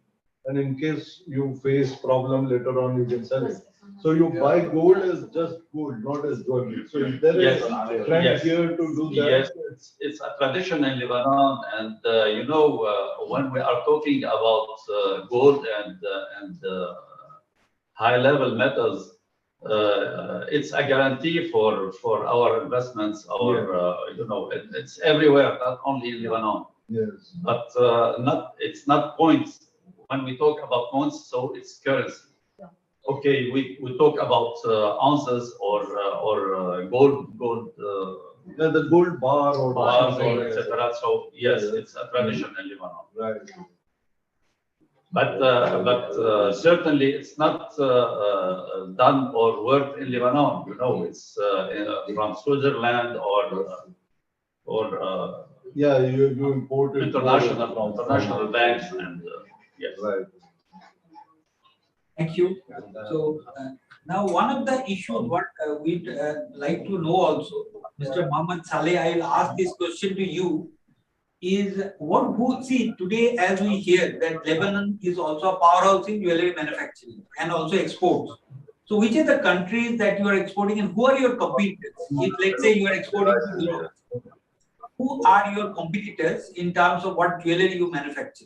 and in case you face problem later on, you can sell it. So you buy gold as just gold, not as jewelry. So if there is a trend here to do that. Yes, it's a tradition in Lebanon, and when we are talking about gold and high-level metals, it's a guarantee for our investments. It's everywhere, not only in Lebanon. Yes. But it's not coins. When we talk about coins, so it's currency. Okay, we talk about ounces or gold. The gold bar or bars or etc. So yes, it's a tradition in Lebanon. Right. But certainly it's not done or worked in Lebanon. It's from Switzerland or you import it international banks and yes. Right. Thank you. So now one of the issues what we'd like to know also, Mr. Mohammed Saleh, I will ask this question to you, is see today as we hear that Lebanon is also a powerhouse in jewelry manufacturing and also exports. So which are the countries that you are exporting and who are your competitors? If let's say you are exporting to Europe, who are your competitors in terms of what jewelry you manufacture?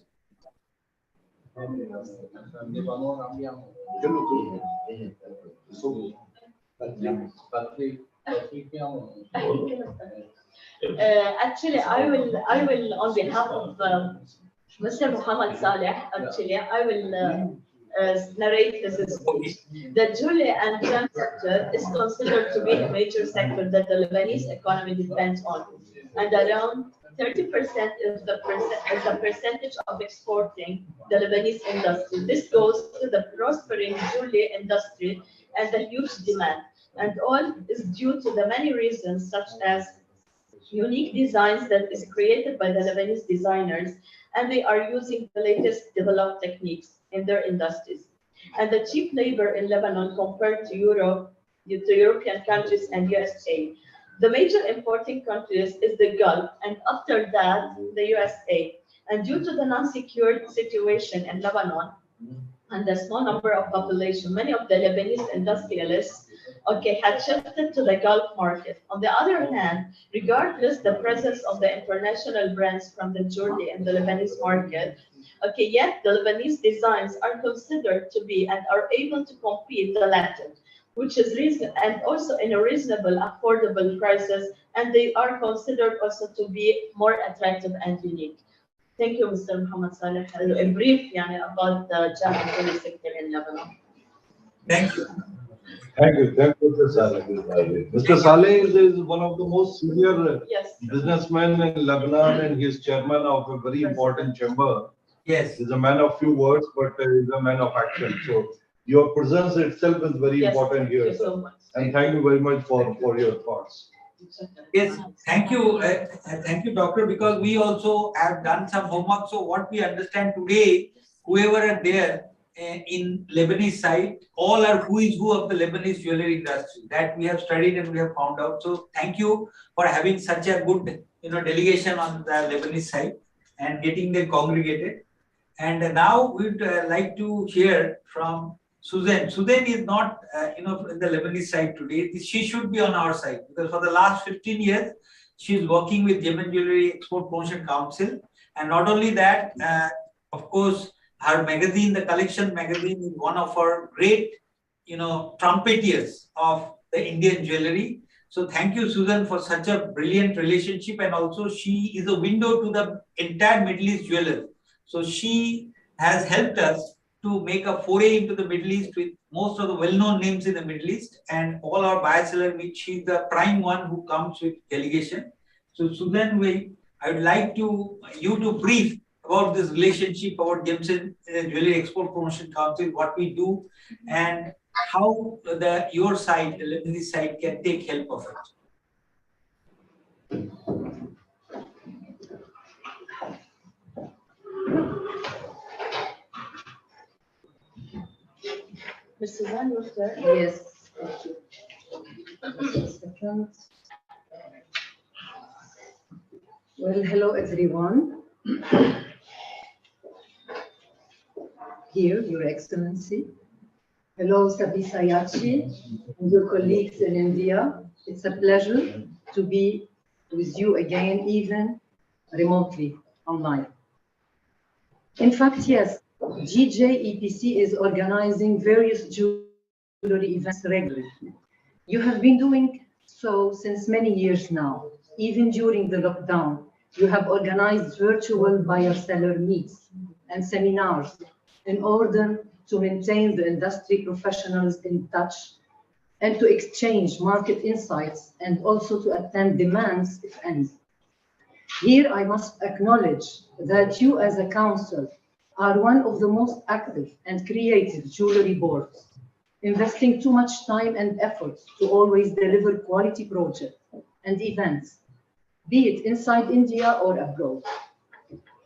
Actually, I will on behalf of Mr. Mohammed Saleh, actually, I will narrate this. The jewelry and gem sector is considered to be a major sector that the Lebanese economy depends on, and around 30% is the percentage of exporting the Lebanese industry. This goes to the prospering jewelry industry and the huge demand. And all is due to the many reasons, such as unique designs that is created by the Lebanese designers, and they are using the latest developed techniques in their industries. And the cheap labor in Lebanon compared to Europe, to European countries and USA. The major importing countries is the Gulf, and after that, the USA. And due to the non-secured situation in Lebanon and the small number of population, many of the Lebanese industrialists had shifted to the Gulf market. On the other hand, regardless the presence of the international brands from the jewelry and the Lebanese market, yet the Lebanese designs are considered to be and are able to compete the Latin, which is reason and also in a reasonable, affordable prices, and they are considered also to be more attractive and unique. Thank you, Mr. Muhammad Saleh. A brief about the jewelry sector in Lebanon. Thank you. Thank you, Mr. Saleh. Mr. Saleh is one of the most senior businessmen in Lebanon, and he is chairman of a very important chamber. Yes. He's a man of few words, but he's a man of action. So your presence itself is very important here, sir. So and thank you very much for your thoughts. Yes, thank you. Thank you, Doctor, because we also have done some homework. So what we understand today, whoever are there in Lebanese side, all are who is who of the Lebanese jewelry industry that we have studied and we have found out. So thank you for having such a good delegation on the Lebanese side and getting them congregated. And now we'd like to hear from Suzanne. Suzanne is not, in the Lebanese side today. She should be on our side because for the last 15 years, she is working with Yemen Jewelry Export Promotion Council. And not only that, of course, her magazine, the Collection magazine, is one of our great, trumpeters of the Indian jewelry. So thank you, Susan, for such a brilliant relationship. And also she is a window to the entire Middle East jewelers. So she has helped us to make a foray into the Middle East with most of the well-known names in the Middle East and all our buyer-seller, which she is the prime one who comes with delegation. So Susan, I would like you to brief about this relationship, about Yemen Jewelry Export Promotion Council, what we do, and how your side, the Lebanese side, can take help of it. Suzanne, was there? Yes. Just a second. Well, hello everyone. Here, Your Excellency. Hello, Sabi Sayachi and your colleagues in India. It's a pleasure to be with you again, even remotely online. In fact, yes, GJEPC is organizing various jewelry events regularly. You have been doing so since many years now. Even during the lockdown, you have organized virtual buyer-seller meets and seminars in order to maintain the industry professionals in touch and to exchange market insights and also to attend demands, if any. Here, I must acknowledge that you as a council are one of the most active and creative jewelry boards, investing too much time and effort to always deliver quality projects and events, be it inside India or abroad.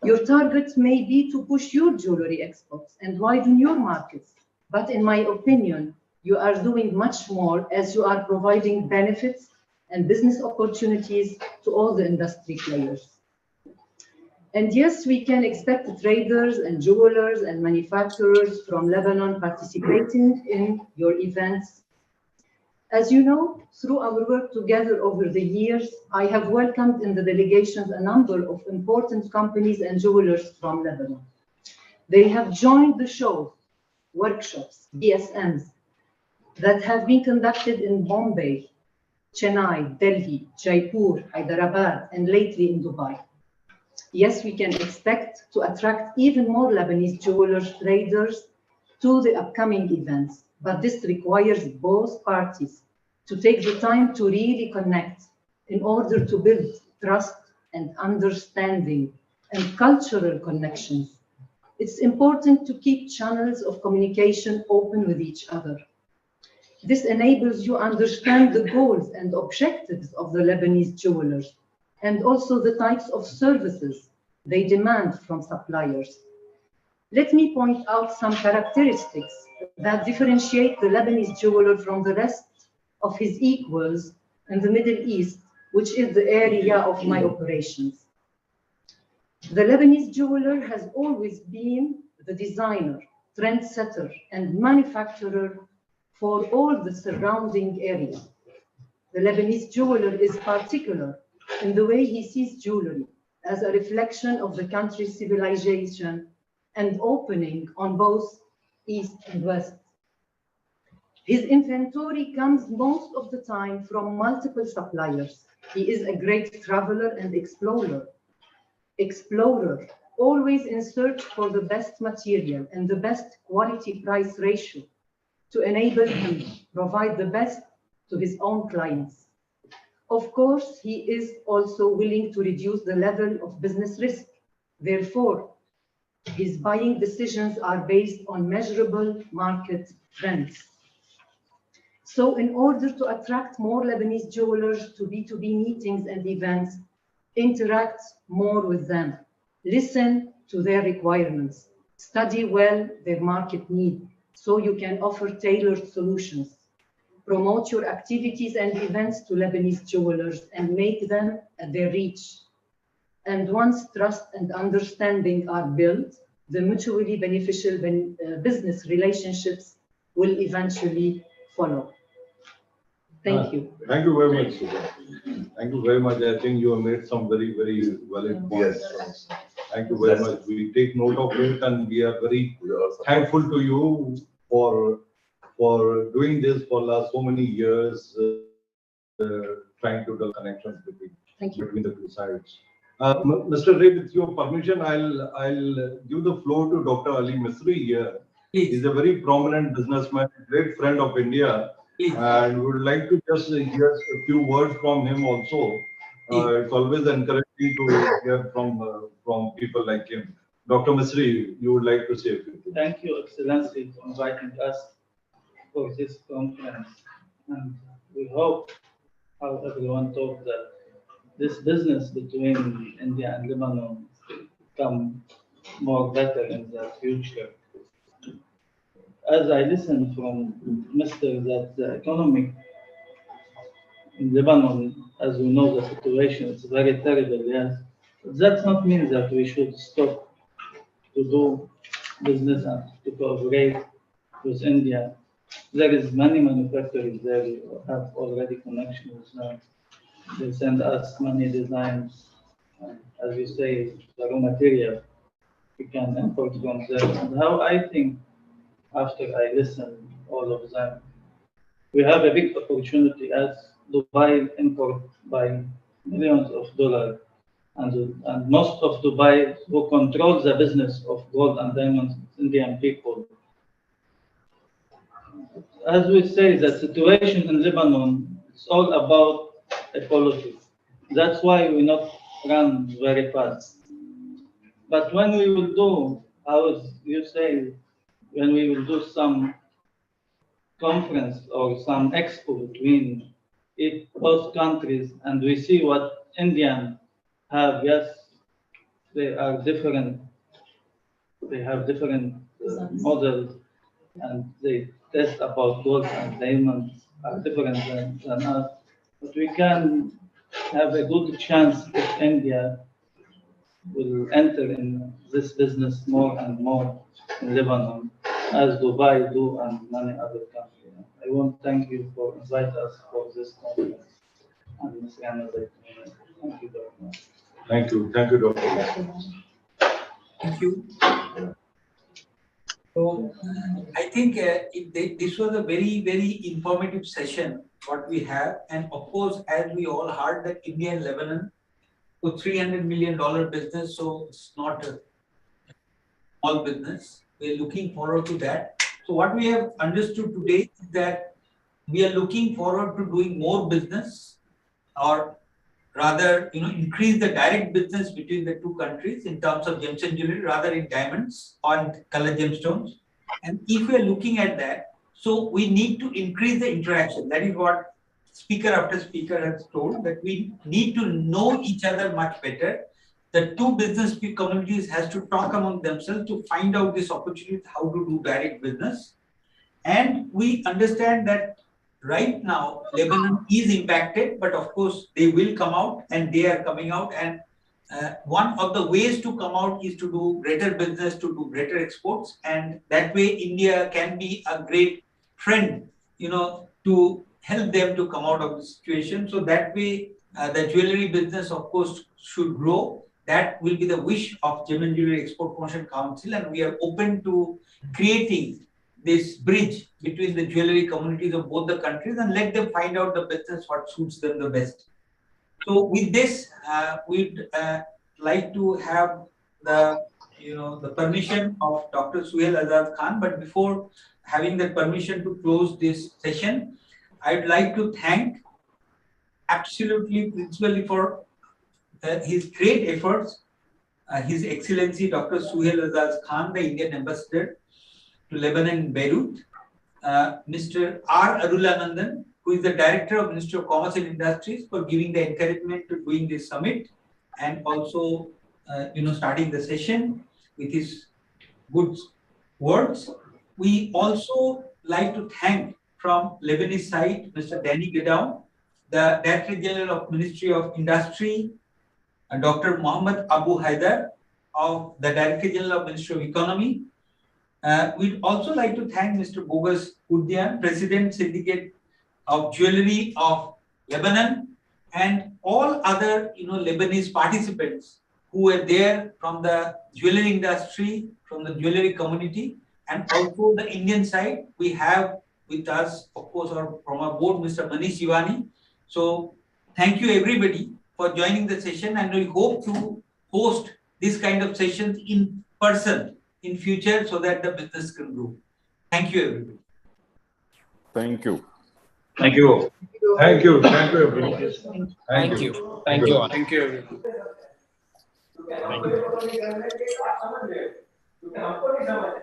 Your target may be to push your jewelry exports and widen your markets, but in my opinion, you are doing much more as you are providing benefits and business opportunities to all the industry players. And yes, we can expect traders and jewelers and manufacturers from Lebanon participating in your events. As you know, through our work together over the years, I have welcomed in the delegations a number of important companies and jewelers from Lebanon. They have joined the shows, workshops, BSMs that have been conducted in Bombay, Chennai, Delhi, Jaipur, Hyderabad, and lately in Dubai. Yes, we can expect to attract even more Lebanese jewelers, traders to the upcoming events, but this requires both parties to take the time to really connect in order to build trust and understanding and cultural connections. It's important to keep channels of communication open with each other. This enables you understand the goals and objectives of the Lebanese jewelers and also the types of services they demand from suppliers. Let me point out some characteristics that differentiate the Lebanese jeweler from the rest of his equals in the Middle East, which is the area of my operations. The Lebanese jeweler has always been the designer, trendsetter, and manufacturer for all the surrounding area. The Lebanese jeweler is particular in the way he sees jewelry as a reflection of the country's civilization and opening on both East and West. His inventory comes most of the time from multiple suppliers. He is a great traveler and explorer, always in search for the best material and the best quality-price ratio to enable him to provide the best to his own clients. Of course, he is also willing to reduce the level of business risk. Therefore, his buying decisions are based on measurable market trends. So in order to attract more Lebanese jewelers to B2B meetings and events, interact more with them, listen to their requirements, study well their market need so you can offer tailored solutions. Promote your activities and events to Lebanese jewelers and make them at their reach. And once trust and understanding are built, the mutually beneficial business relationships will eventually follow. Thank you. Thank you very much, Sudha. Thank you very much. I think you have made some very, very valid points. Yes. Thank you very much. We take note of it and we are very thankful to you for doing this for last so many years, trying to build connections between the two sides. Mr. Ray, with your permission, I'll give the floor to Dr. Ali Misri here. He's a very prominent businessman, great friend of India, and would like to just hear a few words from him also. It's always encouraging to hear from people like him. Dr. Misri, you would like to say a few things. Thank you, Excellency, for inviting us for this conference. And we hope, how everyone thought, that this business between India and Lebanon will become more better in the future. As I listened from Mr. that the economic in Lebanon, as we know the situation, is very terrible, yes. But that's not mean that we should stop to do business and to cooperate with India. There is many manufacturers there who have already connection with them. They send us many designs, as you say, the raw material we can import from them. And how I think, after I listen all of them, we have a big opportunity as Dubai import by millions of dollars, and most of Dubai who control the business of gold and diamonds, Indian people. As we say, the situation in Lebanon, it's all about equality. That's why we not run very fast. But when we will do, how you say, when we will do some conference or some expo between both countries, and we see what Indians have, yes, they are different. They have different models, and they test about gold and diamonds are different than us. But we can have a good chance if India will enter in this business more and more in Lebanon, as Dubai do and many other countries. I want to thank you for inviting us for this conference. And Ms. Rana, thank you very much. Thank you. Thank you, Dr. Thank you. So I think this was a very, very informative session, what we have. And of course, as we all heard, that India and Lebanon to $300 million business, so it's not a small business. We're looking forward to that. So what we have understood today is that we are looking forward to doing more business, or rather, increase the direct business between the two countries in terms of gems and jewelry, rather in diamonds or colored gemstones. And if we are looking at that, so we need to increase the interaction. That is what speaker after speaker has told, that we need to know each other much better. The two business communities has to talk among themselves to find out this opportunity, how to do direct business. And we understand that right now Lebanon is impacted, but of course they will come out, and they are coming out. And one of the ways to come out is to do greater business, to do greater exports, and that way India can be a great friend, to help them to come out of the situation. So that way the jewelry business, of course, should grow. That will be the wish of Gem and Jewelry Export Promotion Council, and we are open to creating this bridge between the jewelry communities of both the countries and let them find out the business what suits them the best. So with this, we'd like to have the the permission of Dr. Suhail Azad Khan. But before having the permission to close this session, I'd like to thank absolutely principally for his great efforts, His Excellency Dr. Suhail Azad Khan, the Indian Ambassador to Lebanon in Beirut, Mr. R. Arulanandan, who is the Director of Ministry of Commerce and Industries, for giving the encouragement to doing this summit, and also starting the session with his good words. We also like to thank from Lebanese side Mr. Danny Gedown, the Director General of Ministry of Industry, and Dr. Mohammed Abu Haidar, of the Director General of Ministry of Economy. We'd also like to thank Mr. Bogus Udyan, President Syndicate of Jewelry of Lebanon, and all other Lebanese participants who were there from the jewelry industry, from the jewelry community, and also the Indian side. We have with us, of course, from our board, Mr. Manish Ivani. So thank you everybody for joining the session, and we hope to host this kind of sessions in person in future so that the business can grow. Thank you everybody. Thank you. Thank you. Thank you. Thank you, everyone. Thank you. Thank you all. Thank you, everyone. Thank you.